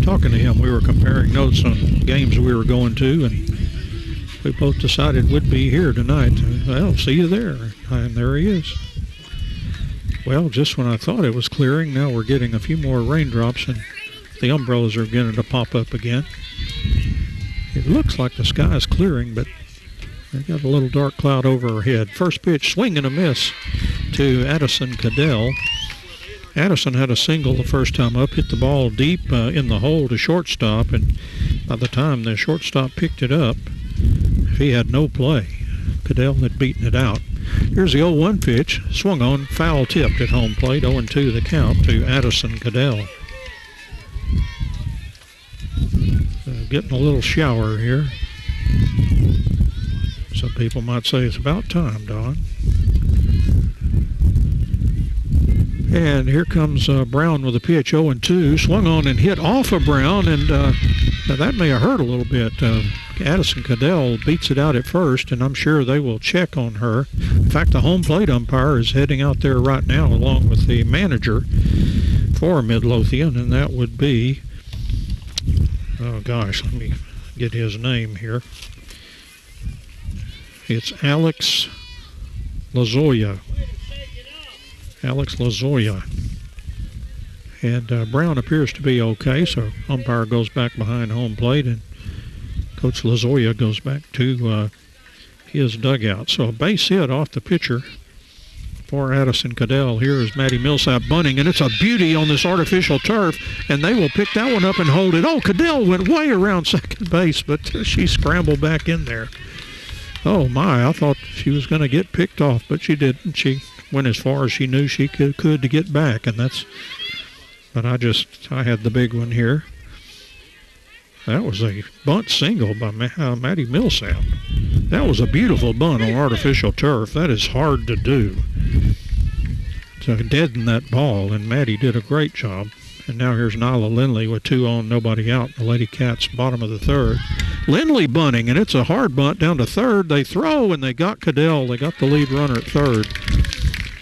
talking to him. We were comparing notes on games we were going to, and we both decided we'd be here tonight. Well, see you there. And there he is. Well, just when I thought it was clearing, now we're getting a few more raindrops, and the umbrellas are beginning to pop up again. It looks like the sky is clearing, but we've got a little dark cloud over our head. First pitch, swing and a miss to Addison Cadell. Addison had a single the first time up, hit the ball deep in the hole to shortstop, and by the time the shortstop picked it up, he had no play. Cadell had beaten it out. Here's the 0-1 pitch, swung on, foul tipped at home plate, 0-2 the count to Addison Cadell. Getting a little shower here. Some people might say it's about time, Don. And here comes Brown with a pitch, 0-2. Swung on and hit off of Brown, and that may have hurt a little bit. Addison Cadell beats it out at first, and I'm sure they will check on her. In fact, the home plate umpire is heading out there right now along with the manager for Midlothian, and that would be, oh gosh, let me get his name here. It's Alex Lazoya. Alex Lazoya. And Brown appears to be okay, so umpire goes back behind home plate, and Coach Lazoya goes back to his dugout. So a base hit off the pitcher for Addison Cadell. Here is Maddie Millsap bunting, and it's a beauty on this artificial turf, and they will pick that one up and hold it. Oh, Cadell went way around second base, but she scrambled back in there. Oh my, I thought she was going to get picked off, but she didn't. She went as far as she knew she could to get back, and that's, but I had the big one here. That was a bunt single by Maddie Millsap. That was a beautiful bunt on artificial turf. That is hard to do, to deaden that ball, and Maddie did a great job. And now here's Nyla Lindley with 2 on, nobody out. The LadyCats bottom of the third. Lindley bunting, and it's a hard bunt down to third. They throw, and they got Cadell. They got the lead runner at third.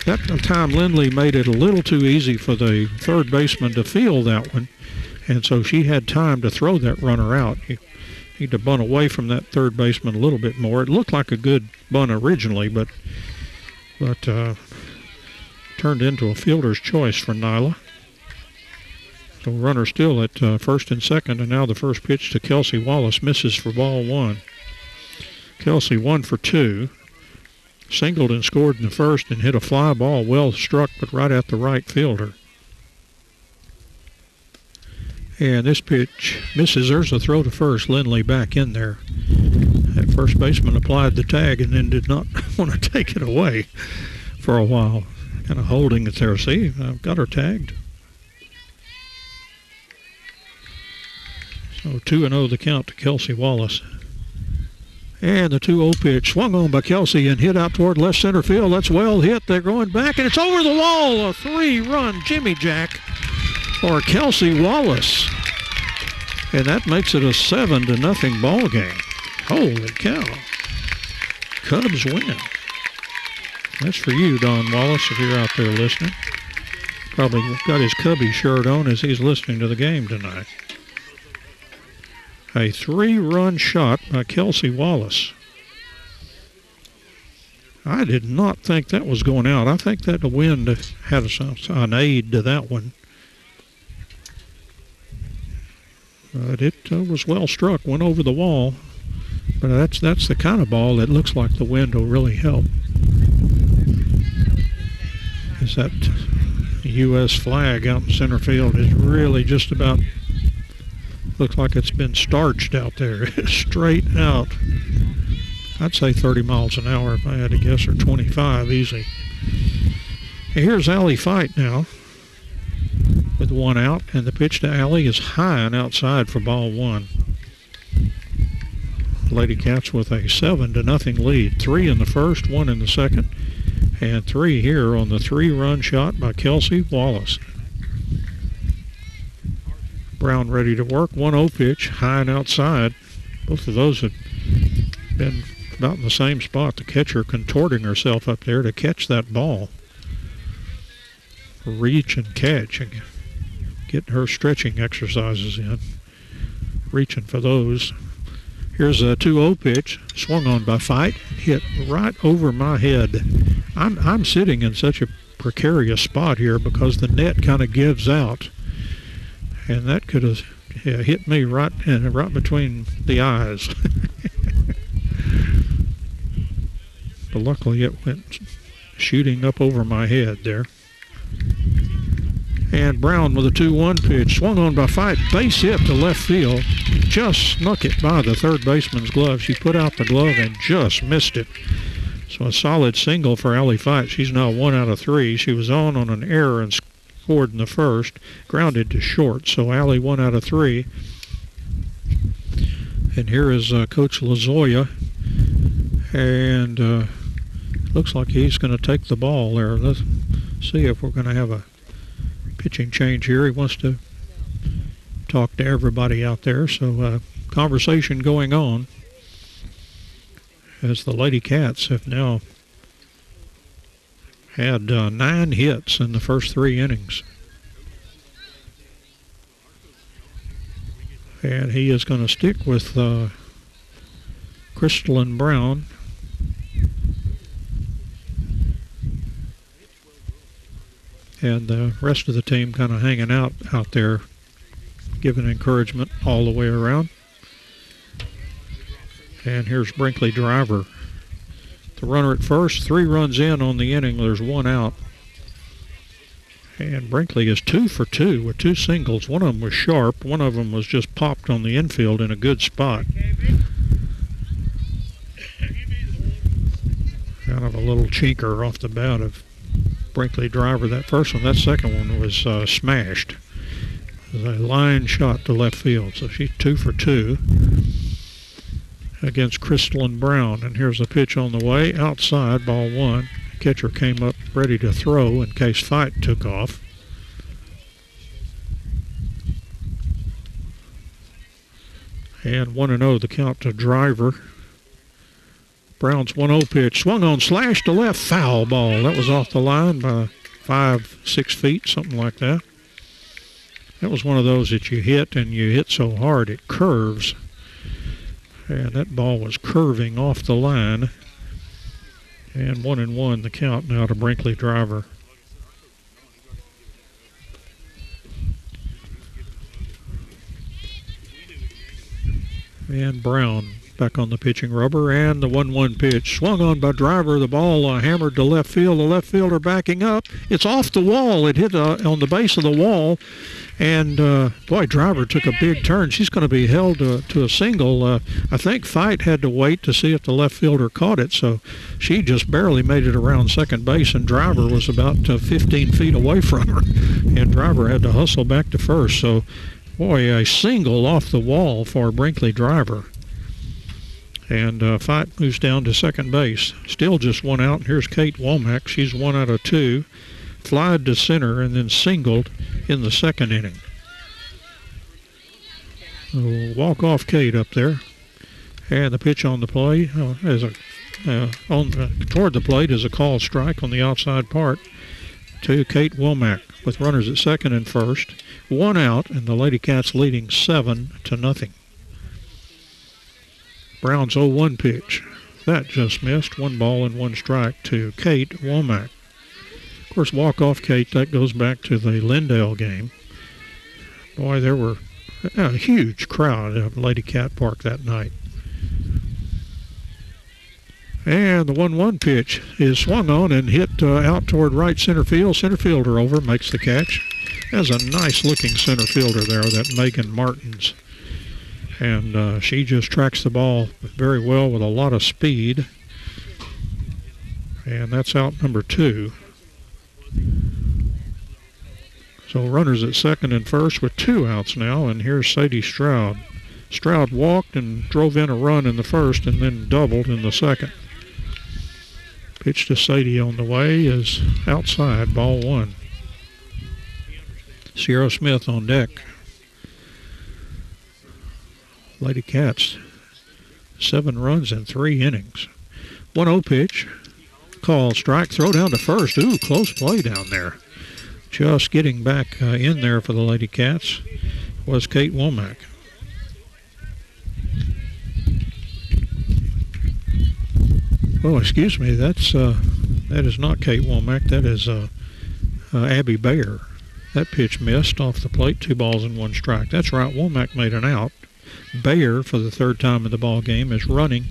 That time Lindley made it a little too easy for the third baseman to field that one, and so she had time to throw that runner out. You need to bunt away from that third baseman a little bit more. It looked like a good bunt originally, but turned into a fielder's choice for Nyla. So runner still at first and second, and now the first pitch to Kelsey Wallace misses for ball 1. Kelsey 1 for 2. Singled and scored in the first and hit a fly ball, well struck, but right at the right fielder. And this pitch misses. There's a throw to first. Lindley back in there. That first baseman applied the tag and then did not want to take it away for a while. Kind of holding it there. See, I've got her tagged. So 2-0 the count to Kelsey Wallace. And the 2-0 pitch swung on by Kelsey and hit out toward left center field. That's well hit. They're going back, and it's over the wall. A 3-run Jimmy Jack for Kelsey Wallace. And that makes it a 7-0 ball game. Holy cow. Cubs win. That's for you, Don Wallace, if you're out there listening. Probably got his Cubby shirt on as he's listening to the game tonight. A 3-run shot by Kelsey Wallace. I did not think that was going out. I think that the wind had an aid to that one. But it was well struck, went over the wall. But that's the kind of ball that looks like the wind will really help. Is that U.S. flag out in center field is really just about, looks like it's been starched out there, straight out. I'd say 30 miles an hour if I had to guess, or 25 easy. Here's Allie Fight now with 1 out, and the pitch to Allie is high and outside for ball 1. LadyCats with a 7-0 lead. 3 in the first, 1 in the second, and 3 here on the 3-run shot by Kelsey Wallace. Brown ready to work. 1-0 pitch, high and outside. Both of those have been about in the same spot. The catcher contorting herself up there to catch that ball. Reach and catch and get her stretching exercises in. Reaching for those. Here's a 2-0 pitch, swung on by Fight, hit right over my head. I'm sitting in such a precarious spot here because the net kind of gives out, and that could have hit me right between the eyes. But luckily it went shooting up over my head there. And Brown with a 2-1 pitch, swung on by Fight, base hit to left field. Just snuck it by the third baseman's glove. She put out the glove and just missed it. So a solid single for Allie Fight. She's now 1 out of 3. She was on an error and scored in the first, grounded to short. So Allie 1 out of 3. And here is Coach Lazoya. And looks like he's going to take the ball there. Let's see if we're going to have a pitching change here. He wants to talk to everybody out there. So conversation going on as the LadyCats have now had 9 hits in the first 3 innings. And he is going to stick with Crystalline Brown. And the rest of the team kind of hanging out there, giving encouragement all the way around. And here's Brinkley Driver. The runner at first, 3 runs in on the inning. There's 1 out. And Brinkley is 2 for 2 with 2 singles. One of them was sharp. One of them was just popped on the infield in a good spot. Kind of a little chinker off the bat of Brinkley Driver. That first one, that second one was smashed. It was a line shot to left field. So she's 2 for 2 against Crystalline Brown. And here's a pitch on the way, outside, ball 1. The catcher came up ready to throw in case Fight took off. And 1-0 the count to Driver. Brown's 1-0 pitch, swung on, slash to left, foul ball. That was off the line by 5-6 feet, something like that. That was one of those that you hit, and you hit so hard it curves. And that ball was curving off the line. And 1-1 the count now to Brinkley Driver. And Brown back on the pitching rubber, and the 1-1 pitch swung on by Driver. The ball hammered to left field. The left fielder backing up. It's off the wall. It hit on the base of the wall, and boy, Driver took a big turn. She's going to be held to a single. I think Fight had to wait to see if the left fielder caught it, so she just barely made it around second base, and Driver was about 15 feet away from her, and Driver had to hustle back to first. So boy, a single off the wall for Brinkley Driver. And Fight moves down to second base. Still just one out. Here's Kate Womack. She's 1 out of 2. Flied to center and then singled in the second inning. Walk off Kate up there. And the pitch on the plate toward the plate is a called strike on the outside part to Kate Womack with runners at second and first. 1 out, and the LadyCats leading 7-0. Brown's 0-1 pitch. That just missed. 1 ball and 1 strike to Kate Womack. Of course, walk off Kate, that goes back to the Lindale game. Boy, there were a huge crowd at LadyCat Park that night. And the 1-1 pitch is swung on and hit out toward right center field. Center fielder over, makes the catch. There's a nice-looking center fielder there, that Megan Martins. And she just tracks the ball very well with a lot of speed. And that's out number 2. So runners at second and first with 2 outs now, and here's Sadie Stroud. Stroud walked and drove in a run in the first and then doubled in the second. Pitch to Sadie on the way is outside, ball 1. Sierra Smith on deck. LadyCats, 7 runs in 3 innings. 1-0 pitch, call strike, throw down to first. Ooh, close play down there. Just getting back in there for the LadyCats was Kate Womack. Oh, excuse me, that is not Kate Womack. That is Abby Bayer. That pitch missed off the plate, 2 balls and 1 strike. That's right, Womack made an out. Bayer, for the 3rd time in the ball game, is running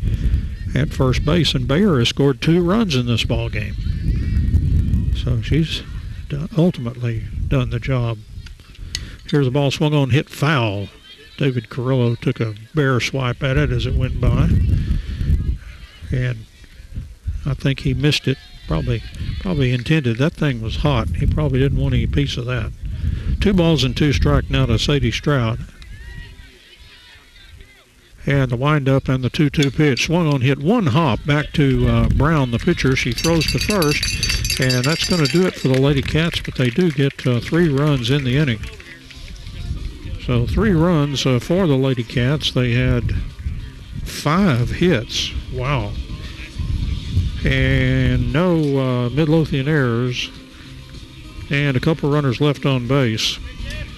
at first base, and Bayer has scored 2 runs in this ball game. So she's ultimately done the job. Here's the ball swung on, hit foul. David Carrillo took a bare swipe at it as it went by, and I think he missed it. Probably intended. That thing was hot. He probably didn't want any piece of that. 2 balls and 2 strike now to Sadie Stroud. And the windup and the 2-2 pitch. Swung on, hit 1 hop back to Brown, the pitcher. She throws to first, and that's going to do it for the LadyCats, but they do get 3 runs in the inning. So 3 runs for the LadyCats. They had 5 hits. Wow. And no Midlothian errors, and a couple runners left on base.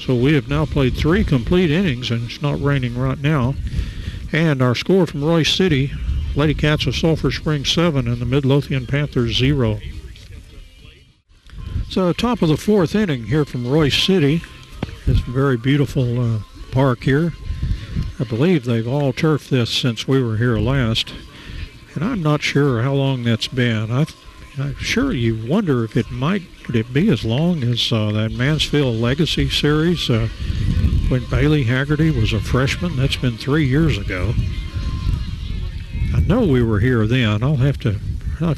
So we have now played 3 complete innings, and it's not raining right now. And our score from Royce City, LadyCats of Sulphur Springs 7 and the Midlothian Panthers 0. So top of the 4th inning here from Royce City. This very beautiful park here. I believe they've all turfed this since we were here last. And I'm not sure how long that's been. I'm sure you wonder if would it be as long as that Mansfield Legacy Series when Bailey Haggerty was a freshman. That's been 3 years ago. I know we were here then. I'll have to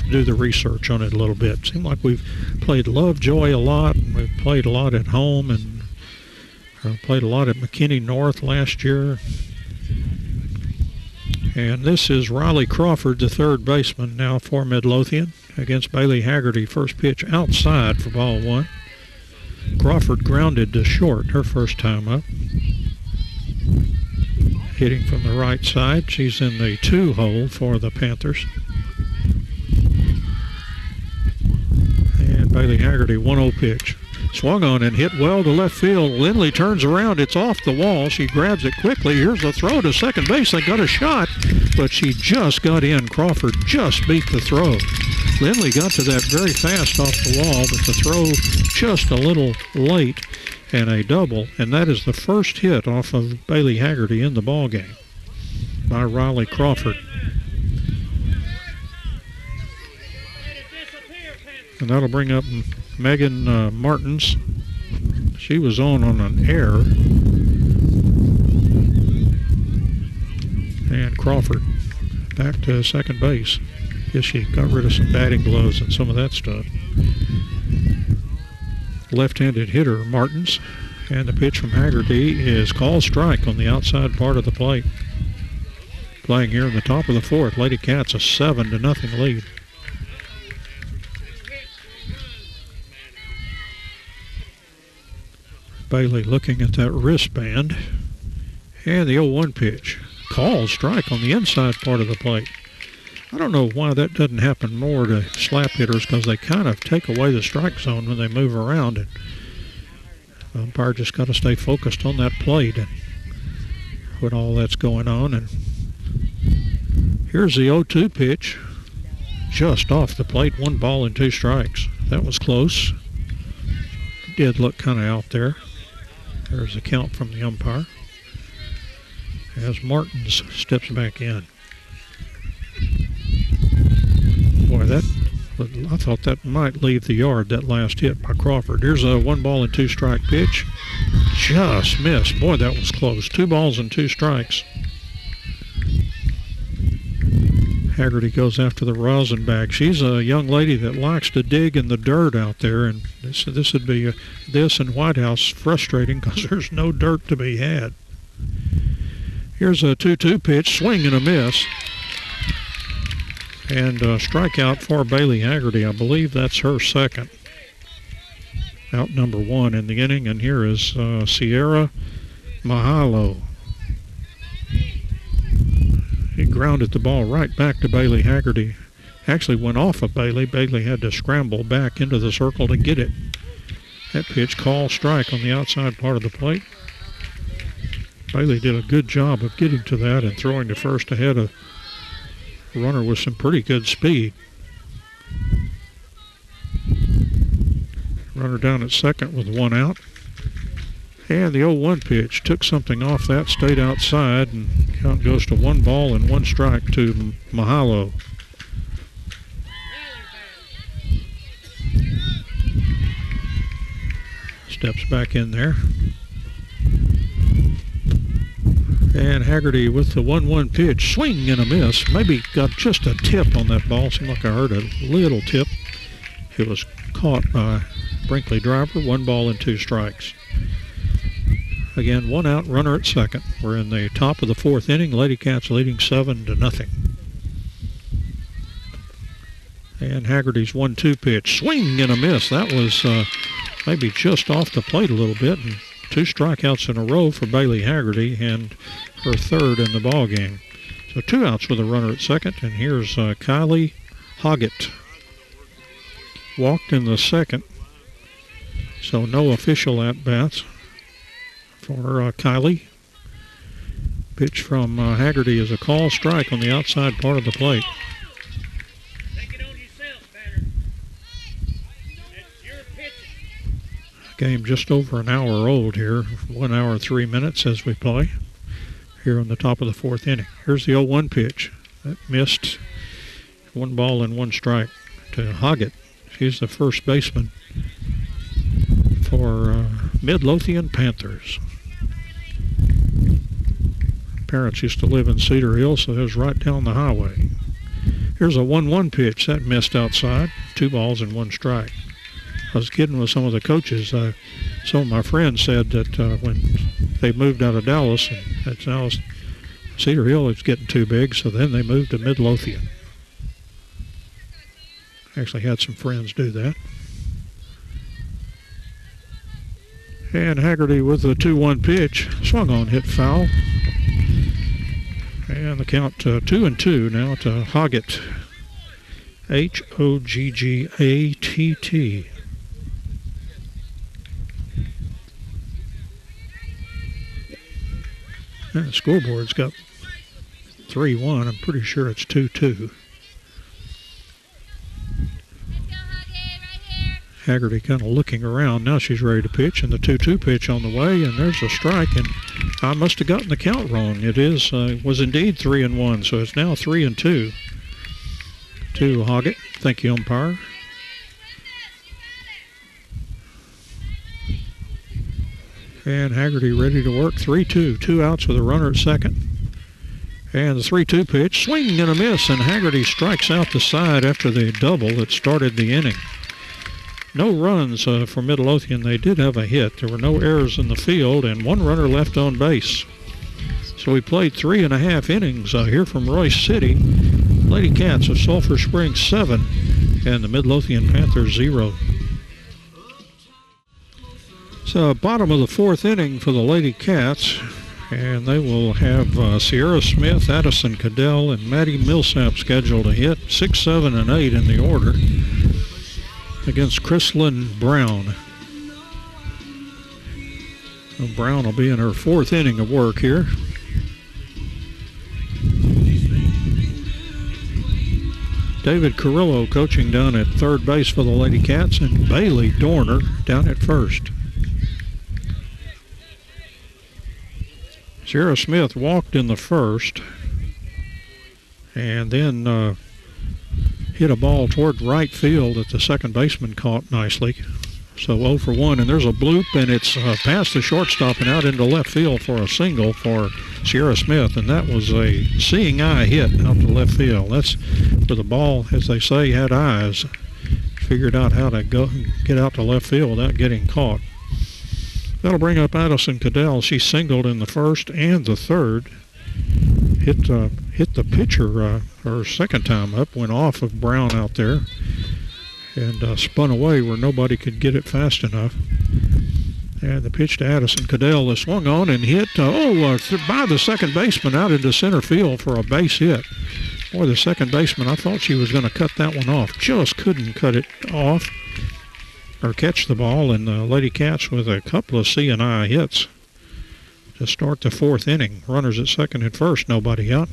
do the research on it a little bit. It seems like we've played Lovejoy a lot, and we've played a lot at home, and played a lot at McKinney North last year. And this is Riley Crawford, the 3rd baseman now for Midlothian, against Bailey Haggerty. First pitch outside for ball 1. Crawford grounded to short her first time up. Hitting from the right side. She's in the 2 hole for the Panthers. And Bailey Haggerty, 1-0 pitch. Swung on and hit well to left field. Lindley turns around. It's off the wall. She grabs it quickly. Here's the throw to second base. They got a shot, but she just got in. Crawford just beat the throw. Lindley got to that very fast off the wall, but the throw just a little late, and a double. And that is the first hit off of Bailey Haggerty in the ball game by Riley Crawford. And that'll bring up Megan Martins. She was on an error. And Crawford back to second base. Guess she got rid of some batting gloves and some of that stuff. Left-handed hitter Martins. And the pitch from Haggerty is called strike on the outside part of the plate. playing here in the top of the fourth. LadyCat's a 7-0 lead. Bailey looking at that wristband. And the 0-1 pitch. Called strike on the inside part of the plate. I don't know why that doesn't happen more to slap hitters, because they kind of take away the strike zone when they move around. And the umpire just got to stay focused on that plate and when all that's going on. And here's the 0-2 pitch. Just off the plate, 1 ball and 2 strikes. That was close. Did look kind of out there. There's a count from the umpire as Martins steps back in. Boy, I thought that might leave the yard, that last hit by Crawford. Here's a 1 ball and 2 strike pitch. Just missed. Boy, that was close. 2 balls and 2 strikes. Haggerty goes after the rosin bag. She's a young lady that likes to dig in the dirt out there, and this would be this and White House frustrating because there's no dirt to be had. Here's a 2-2 pitch, swing and a miss. And strikeout for Bailey Haggerty. I believe that's her second. Out number 1 in the inning. And here is Sierra Mahalo. He grounded the ball right back to Bailey Haggerty. Actually went off of Bailey. Bailey had to scramble back into the circle to get it. That pitch, call strike on the outside part of the plate. Bailey did a good job of getting to that and throwing to first ahead of runner with some pretty good speed. Runner down at second with 1 out. And the 0-1 pitch took something off that, stayed outside, and count goes to 1 ball and 1 strike to Mahalo. Steps back in there. And Haggerty with the 1-1 pitch, swing and a miss. Maybe got just a tip on that ball. Seemed like I heard a little tip. It was caught by Brinkley Driver. 1 ball and 2 strikes. Again, 1 out, runner at second. We're in the top of the 4th inning. LadyCats leading 7-0. And Haggerty's 1-2 pitch, swing and a miss. That was maybe just off the plate a little bit. And 2 strikeouts in a row for Bailey Haggerty, and her 3rd in the ball game. So 2 outs with a runner at second, and here's Kylie Hoggett. Walked in the second, so no official at-bats for Kylie. Pitch from Haggerty is a call strike on the outside part of the plate. Game just over an hour old here, 1 hour 3 minutes as we play here on the top of the 4th inning. Here's the 0-1 pitch. That missed. 1 ball and 1 strike to Hoggett. She's the first baseman for Midlothian Panthers. Parents used to live in Cedar Hill, so it was right down the highway. Here's a 1-1 pitch. That missed outside. 2 balls and 1 strike. I was kidding with some of the coaches. Some of my friends said that when they moved out of Dallas, and Dallas, Cedar Hill is getting too big, so then they moved to Midlothian. Actually had some friends do that. And Haggerty with the 2-1 pitch, swung on, hit foul. And the count 2-2 now to Hoggett. Hoggett. And the scoreboard's got 3-1. I'm pretty sure it's 2-2. Haggerty kind of looking around. Now she's ready to pitch, and the 2-2 pitch on the way, and there's a strike, and I must have gotten the count wrong. It was indeed 3-1, so it's now 3-2 to Hoggett. Thank you, umpire. And Haggerty ready to work. 3-2. 2 outs with a runner at second. And the 3-2 pitch, swing and a miss, and Haggerty strikes out the side after the double that started the inning. No runs for Midlothian. They did have a hit. There were no errors in the field, and 1 runner left on base. So we played 3.5 innings here from Royce City. LadyCats of Sulphur Springs 7 and the Midlothian Panthers 0. So bottom of the 4th inning for the LadyCats, and they will have Sierra Smith, Addison Cadell, and Maddie Millsap scheduled to hit 6, 7, and 8 in the order against Chrislyn Brown. So Brown will be in her 4th inning of work here. David Carrillo coaching down at third base for the LadyCats, and Bailey Dorner down at first. Sierra Smith walked in the first and then hit a ball toward right field that the second baseman caught nicely. So 0 for 1, and there's a bloop, and it's past the shortstop and out into left field for a single for Sierra Smith, and that was a seeing eye hit out to left field. That's where the ball, as they say, had eyes. Figured out how to get out to left field without getting caught. That'll bring up Addison Cadell. She singled in the first and the third. Hit the pitcher her second time up, went off of Brown out there, and spun away where nobody could get it fast enough. And the pitch to Addison Cadell is swung on and hit by the second baseman out into center field for a base hit. Boy, the second baseman, I thought she was going to cut that one off. Just couldn't cut it off or catch the ball, and the LadyCats with a couple of C&I hits to start the 4th inning. Runners at second and first, nobody out.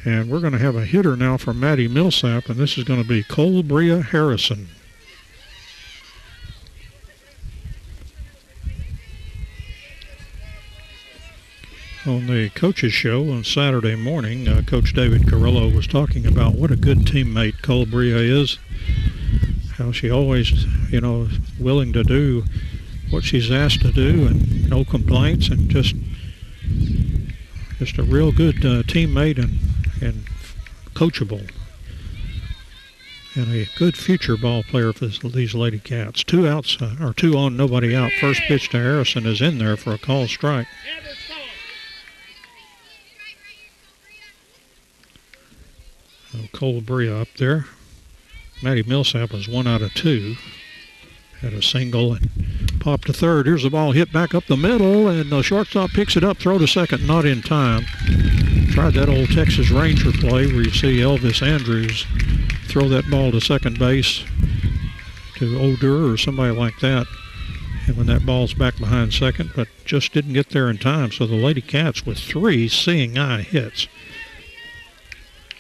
And we're going to have a hitter now for Maddie Millsap, and this is going to be Cole Bria Harrison. On the coaches show on Saturday morning, Coach David Carrillo was talking about what a good teammate Cole Bria is, how she always, is willing to do what she's asked to do and no complaints, and just a real good teammate and coachable, and a good future ball player for these LadyCats. 2 outs, or 2 on, nobody out. First pitch to Harrison is in there for a called strike. Cole Bria up there. Maddie Millsap was 1 out of 2. Had a single and popped to third. Here's the ball hit back up the middle, and the shortstop picks it up, throw to second, not in time. Tried that old Texas Ranger play where you see Elvis Andrews throw that ball to second base to Oder or somebody like that, and when that ball's back behind second, but just didn't get there in time. So the LadyCats with 3 seeing eye hits.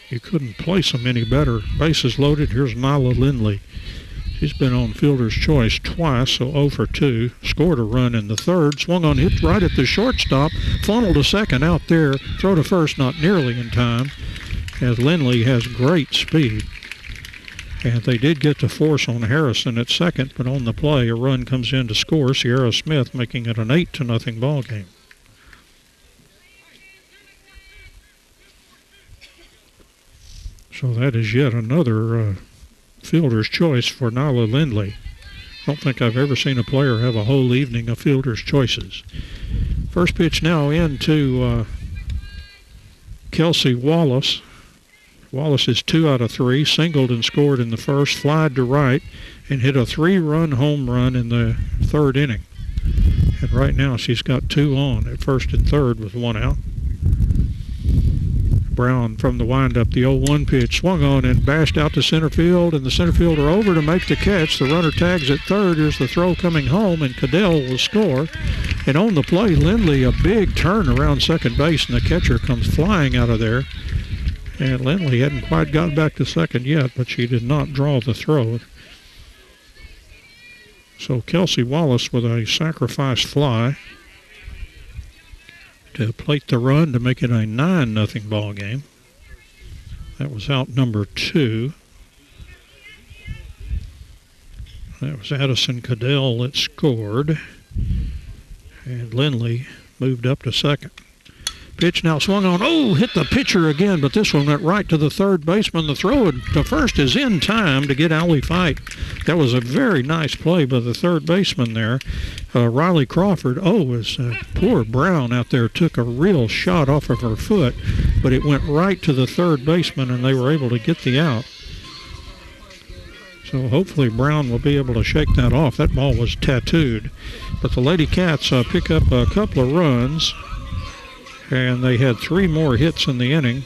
You couldn't place them any better. Bases loaded. Here's Nyla Lindley. She's been on fielder's choice twice, so 0 for 2. Scored a run in the third. Swung on, hit right at the shortstop. Funneled to second out there. Throw to first, not nearly in time, as Lindley has great speed. And they did get to force on Harrison at second, but on the play, a run comes in to score. Sierra Smith making it an 8-0 ball game. So that is yet another fielder's choice for Nyla Lindley. I don't think I've ever seen a player have a whole evening of fielder's choices. First pitch now into Kelsey Wallace. Wallace is 2 out of 3, singled and scored in the first, flied to right, and hit a 3-run home run in the 3rd inning. And right now she's got 2 on at first and third with 1 out. Brown from the windup, the 0-1 pitch, swung on and bashed out to center field, and the center fielder over to make the catch. The runner tags at third. Here's the throw coming home, and Cadell will score. And on the play, Lindley, a big turn around second base, and the catcher comes flying out of there. And Lindley hadn't quite gotten back to second yet, but she did not draw the throw. So Kelsey Wallace with a sacrifice fly to plate the run to make it a 9-0 ball game. That was out number 2. That was Addison Cadell that scored, and Lindley moved up to second. Pitch now swung on. Oh, hit the pitcher again, but this one went right to the third baseman. The throw to first is in time to get Allie Fight. That was a very nice play by the third baseman there, Riley Crawford. Poor Brown out there took a real shot off of her foot, but it went right to the third baseman, and they were able to get the out. So hopefully Brown will be able to shake that off. That ball was tattooed. But the Lady Cats pick up a couple of runs, and they had 3 more hits in the inning.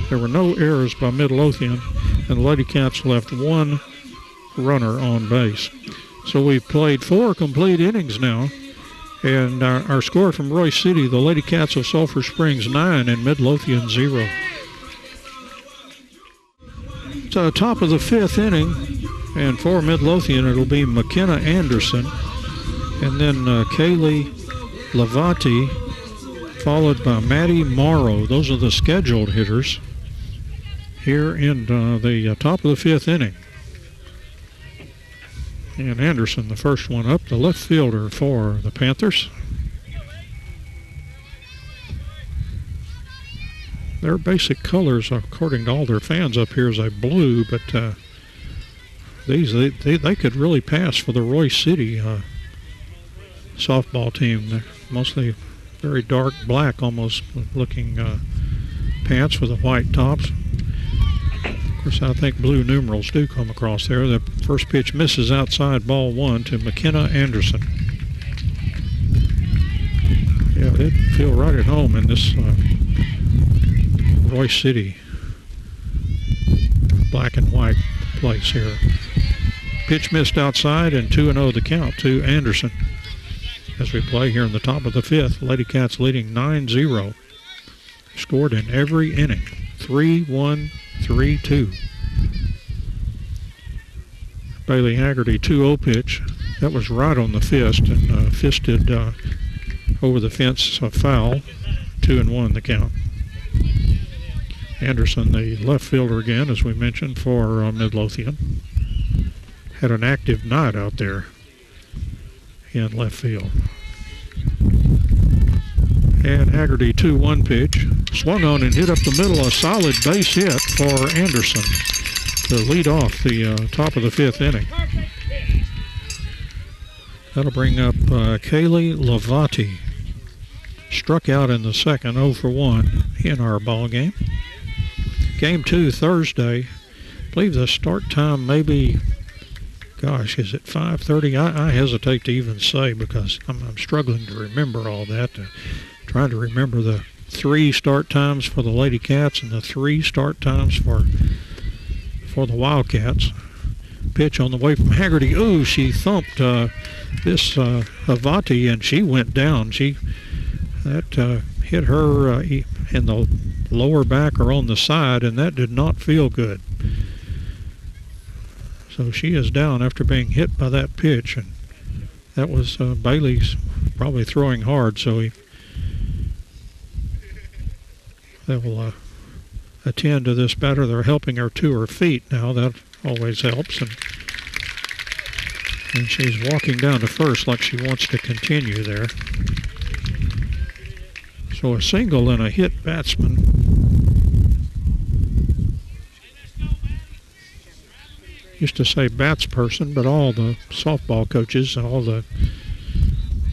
There were no errors by Midlothian, and the Lady Cats left 1 runner on base. So we've played 4 complete innings now, and our score from Royce City, the Lady Cats of Sulphur Springs 9 and Midlothian 0. So top of the 5th inning, and for Midlothian it'll be McKenna Anderson, and then Kaylee Lavati, followed by Maddie Morrow. Those are the scheduled hitters here in the top of the 5th inning. And Anderson, the first one up, the left fielder for the Panthers. Their basic colors, according to all their fans up here, is a blue, but they could really pass for the Royce City softball team. They're mostly very dark black, almost looking pants with the white tops. Of course, I think blue numerals do come across there. The first pitch misses outside, ball 1 to McKenna Anderson. Yeah, it did feel right at home in this Royce City black and white place here. Pitch missed outside, and 2-0 the count to Anderson. As we play here in the top of the 5th, Lady Cats leading 9-0. Scored in every inning, 3-1, 3-2. Bailey Haggerty 2-0 pitch. That was right on the fist, and fisted over the fence, a foul. 2-1 the count. Anderson, the left fielder again, as we mentioned, for Midlothian. Had an active night out there in left field. And Haggerty 2-1 pitch. Swung on and hit up the middle, a solid base hit for Anderson to lead off the top of the 5th inning. That'll bring up Kaylee Lavati. Struck out in the second, 0 for 1 in our ball game. Game 2 Thursday. I believe the start time maybe, gosh, is it 5:30? I hesitate to even say, because I'm struggling to remember all that. Trying to remember the 3 start times for the Lady Cats and the 3 start times for the Wildcats. Pitch on the way from Haggerty. Ooh, she thumped this Havati, and she went down. That hit her in the lower back or on the side, and that did not feel good. So she is down after being hit by that pitch, and that was Bailey's probably throwing hard, so they will attend to this batter. They're helping her to her feet now. That always helps, and she's walking down to first like she wants to continue there. So a single and a hit batsman. Used to say bats person, but all the softball coaches and all the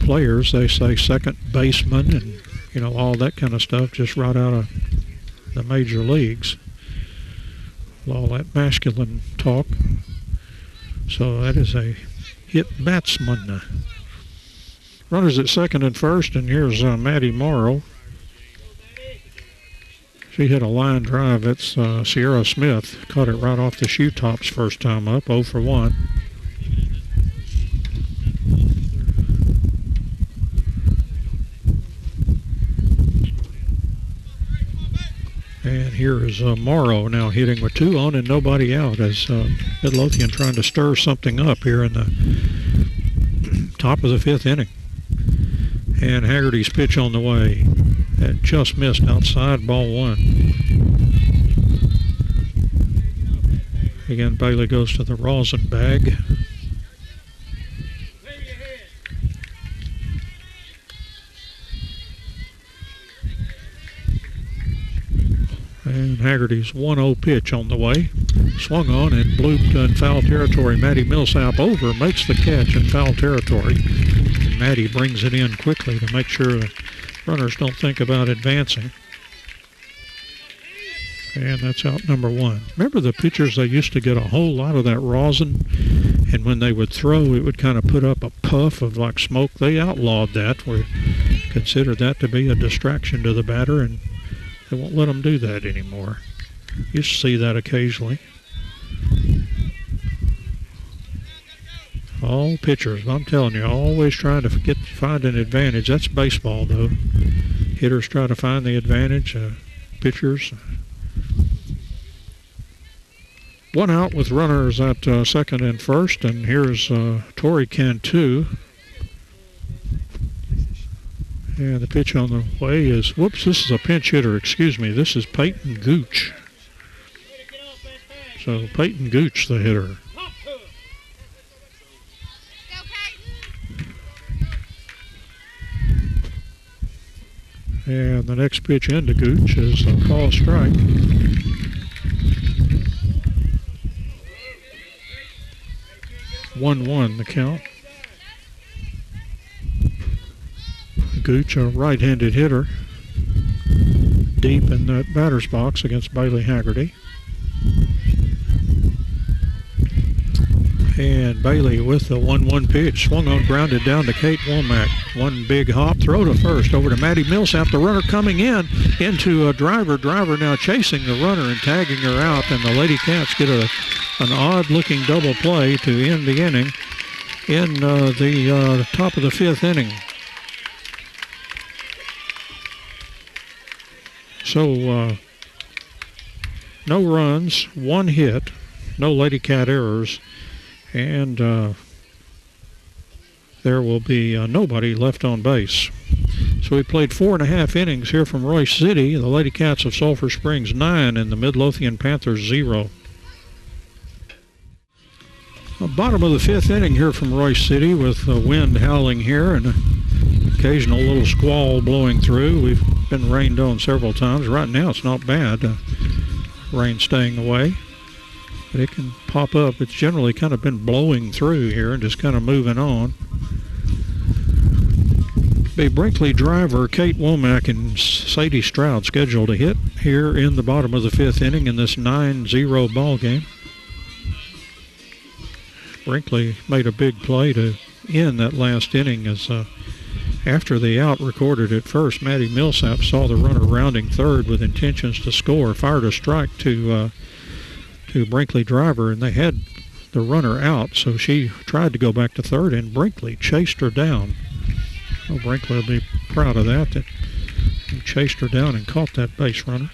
players, they say second baseman and, you know, all that kind of stuff, just right out of the major leagues. All that masculine talk. So that is a hit batsman. Runners at second and first, and here's Maddie Morrow. She hit a line drive. It's Sierra Smith. Caught it right off the shoe tops first time up, 0 for 1. And here is Morrow now hitting with 2 on and nobody out, as Midlothian trying to stir something up here in the top of the 5th inning. And Haggerty's pitch on the way. That just missed outside, ball 1. Again, Bailey goes to the rosin bag. And Haggerty's 1-0 pitch on the way. Swung on and blooped in foul territory. Matty Millsap over, makes the catch in foul territory. And Matty brings it in quickly to make sure the runners don't think about advancing. And that's out number 1. Remember the pitchers, they used to get a whole lot of that rosin, and when they would throw, it would kind of put up a puff of like smoke. They outlawed that. We considered that to be a distraction to the batter, and they won't let them do that anymore. You see that occasionally. All pitchers, I'm telling you, always trying to find an advantage. That's baseball, though. Hitters try to find the advantage. Pitchers. 1 out with runners at second and first, and here's Torrey Cantu. And the pitch on the way is, whoops, this is a pinch hitter, excuse me. This is Peyton Gooch. So Peyton Gooch, the hitter. And the next pitch into Gooch is a call strike. (1-1) the count. Gooch, a right-handed hitter, deep in that batter's box against Bailey Haggerty. And Bailey with the 1-1 pitch, swung on, grounded down to Kate Womack. One big hop, throw to first, over to Matty Millsap. The runner coming in into a driver. Driver now chasing the runner and tagging her out, and the LadyCats get an odd-looking double play to end the inning in the top of the 5th inning. So no runs, 1 hit, no LadyCat errors, and there will be nobody left on base. So we played 4.5 innings here from Royce City. The LadyCats of Sulphur Springs 9 and the Midlothian Panthers 0. Bottom of the 5th inning here from Royce City with the wind howling here and an occasional little squall blowing through. We've been rained on several times. Right now it's not bad. Rain staying away. But it can pop up. It's generally kind of been blowing through here and just kind of moving on. The Brinkley driver, Kate Womack and Sadie Stroud, scheduled to hit here in the bottom of the 5th inning in this 9-0 ball game. Brinkley made a big play to end that last inning as after the out recorded at first, Matty Millsap saw the runner rounding third with intentions to score, fired a strike to Brinkley driver, and they had the runner out, so she tried to go back to third, and Brinkley chased her down. Well, Brinkley will be proud of that he chased her down and caught that base runner.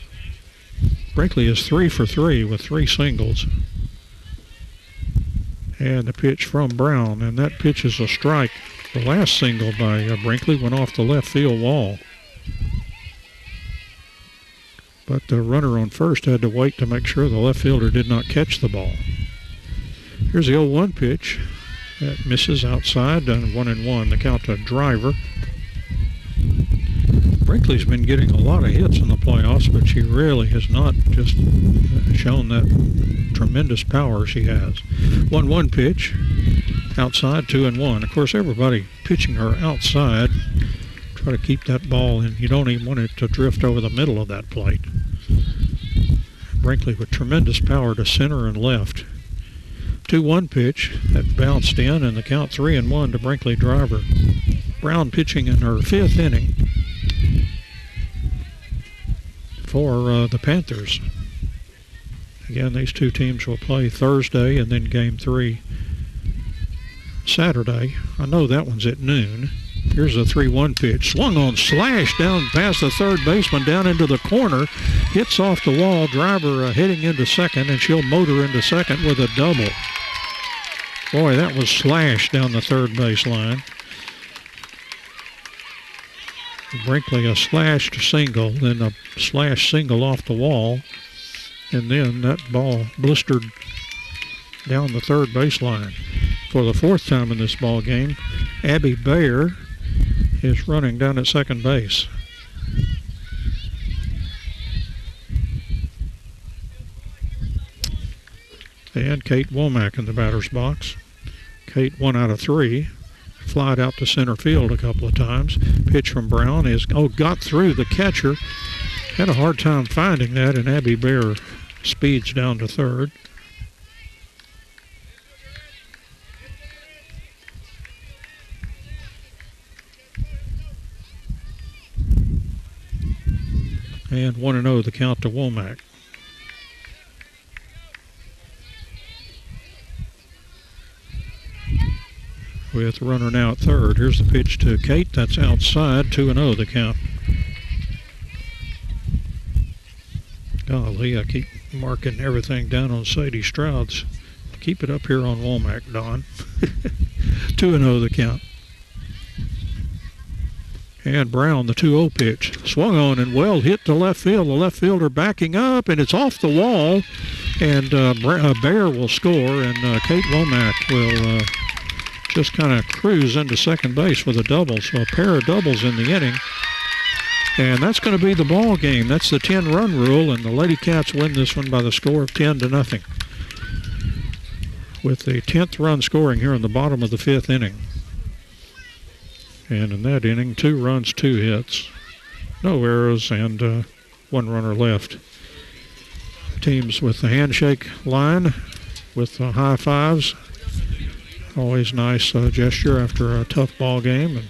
Brinkley is 3 for 3 with 3 singles. And the pitch from Brown, and that pitch is a strike. The last single by Brinkley went off the left field wall. But the runner on first had to wait to make sure the left fielder did not catch the ball. Here's the 0-1 pitch. That misses outside, done 1-1. The count to driver. Brinkley's been getting a lot of hits in the playoffs, but she really has not just shown that tremendous power she has. 1-1 pitch, outside, 2-1. Of course, everybody pitching her outside. Try to keep that ball in. You don't even want it to drift over the middle of that plate. Brinkley with tremendous power to center and left. 2-1 pitch that bounced in, and the count 3-1 to Brinkley driver. Brown pitching in her 5th inning for the Panthers. Again, these two teams will play Thursday and then Game 3 Saturday. I know that one's at noon. Here's a 3-1 pitch. Swung on, slash down past the third baseman, down into the corner. Hits off the wall. Driver heading into second, and she'll motor into second with a double. Boy, that was slashed down the third base line. Brinkley a slashed single, then a slash single off the wall, and then that ball blistered down the third baseline. For the 4th time in this ball game, Abby Bayer is running down at second base. And Kate Womack in the batter's box. Kate 1 out of 3. Flied out to center field a couple of times. Pitch from Brown is got through the catcher. Had a hard time finding that, and Abby Bear speeds down to third. And 1-0 the count to Womack. With the runner now at third. Here's the pitch to Kate. That's outside. 2-0 the count. Golly, I keep marking everything down on Sadie Stroud's. Keep it up here on Womack, Don. 2-0 the count. And Brown, the 2-0 pitch. Swung on and well hit to left field. The left fielder backing up, and it's off the wall. And Bear will score, and Kate Womack will just kind of cruise into second base with a double. So a pair of doubles in the inning. And that's going to be the ball game. That's the 10-run rule, and the LadyCats win this one by the score of 10-0. With the 10th run scoring here in the bottom of the 5th inning. And in that inning, 2 runs, 2 hits, no errors, and 1 runner left. Teams with the handshake line, with the high fives. Always nice gesture after a tough ball game. And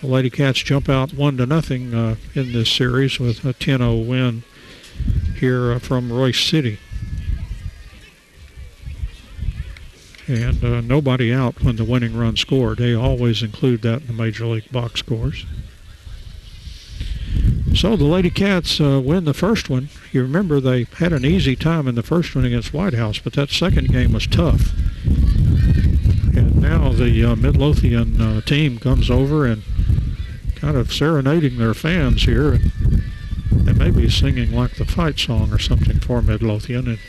the LadyCats jump out 1-0 in this series with a 10-0 win here from Royce City. And nobody out when the winning run scored. They always include that in the Major League box scores. So the LadyCats win the first one. You remember they had an easy time in the first one against White House, but that second game was tough. And now the Midlothian team comes over and kind of serenading their fans here. And they may be singing like the fight song or something for Midlothian. And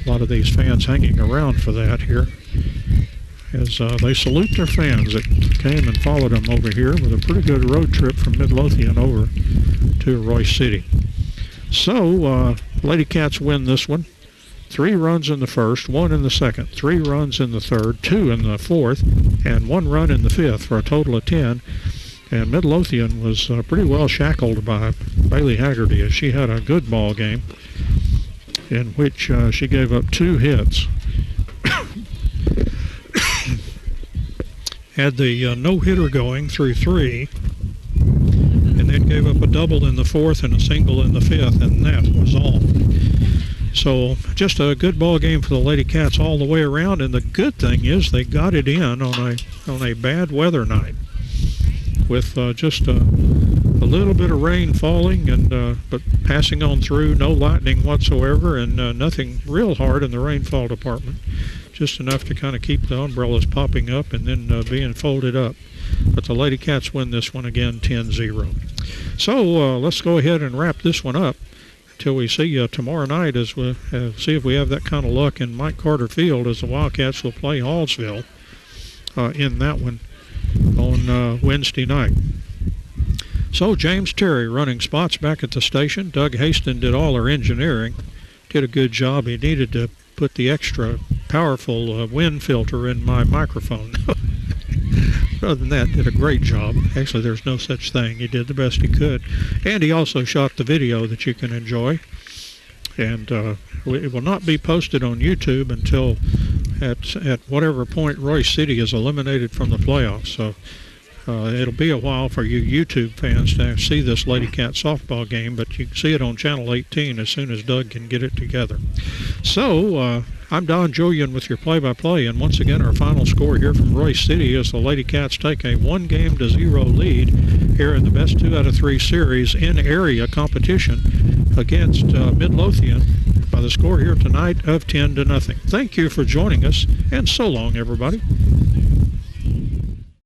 a lot of these fans hanging around for that here as they salute their fans that came and followed them over here with a pretty good road trip from Midlothian over to Royce City. So LadyCats win this one. 3 runs in the first, 1 in the second, 3 runs in the third, 2 in the fourth, and 1 run in the fifth for a total of 10. And Midlothian was pretty well shackled by Bailey Haggerty as she had a good ball game in which she gave up 2 hits. Had the no-hitter going through 3, and then gave up a double in the fourth and a single in the fifth, and that was all. So just a good ball game for the LadyCats all the way around, and the good thing is they got it in on a bad weather night with just a little bit of rain falling, and but passing on through, no lightning whatsoever, and nothing real hard in the rainfall department. Just enough to kind of keep the umbrellas popping up and then being folded up. But the LadyCats win this one again 10-0. So let's go ahead and wrap this one up until we see you tomorrow night as we see if we have that kind of luck in Mike Carter Field as the Wildcats will play Hallsville in that one on Wednesday night. So James Terry running spots back at the station. Doug Haston did all our engineering. Did a good job. He needed to put the extra powerful wind filter in my microphone. Other than that, did a great job. Actually, there's no such thing. He did the best he could. And he also shot the video that you can enjoy. And it will not be posted on YouTube until at whatever point Royce City is eliminated from the playoffs. So it'll be a while for you YouTube fans to see this LadyCat softball game, but you can see it on Channel 18 as soon as Doug can get it together. So I'm Don Julian with your play-by-play, and once again our final score here from Royce City is the LadyCats take a 1-0 lead here in the best 2 out of 3 series in area competition against Midlothian by the score here tonight of 10-0. Thank you for joining us, and so long, everybody.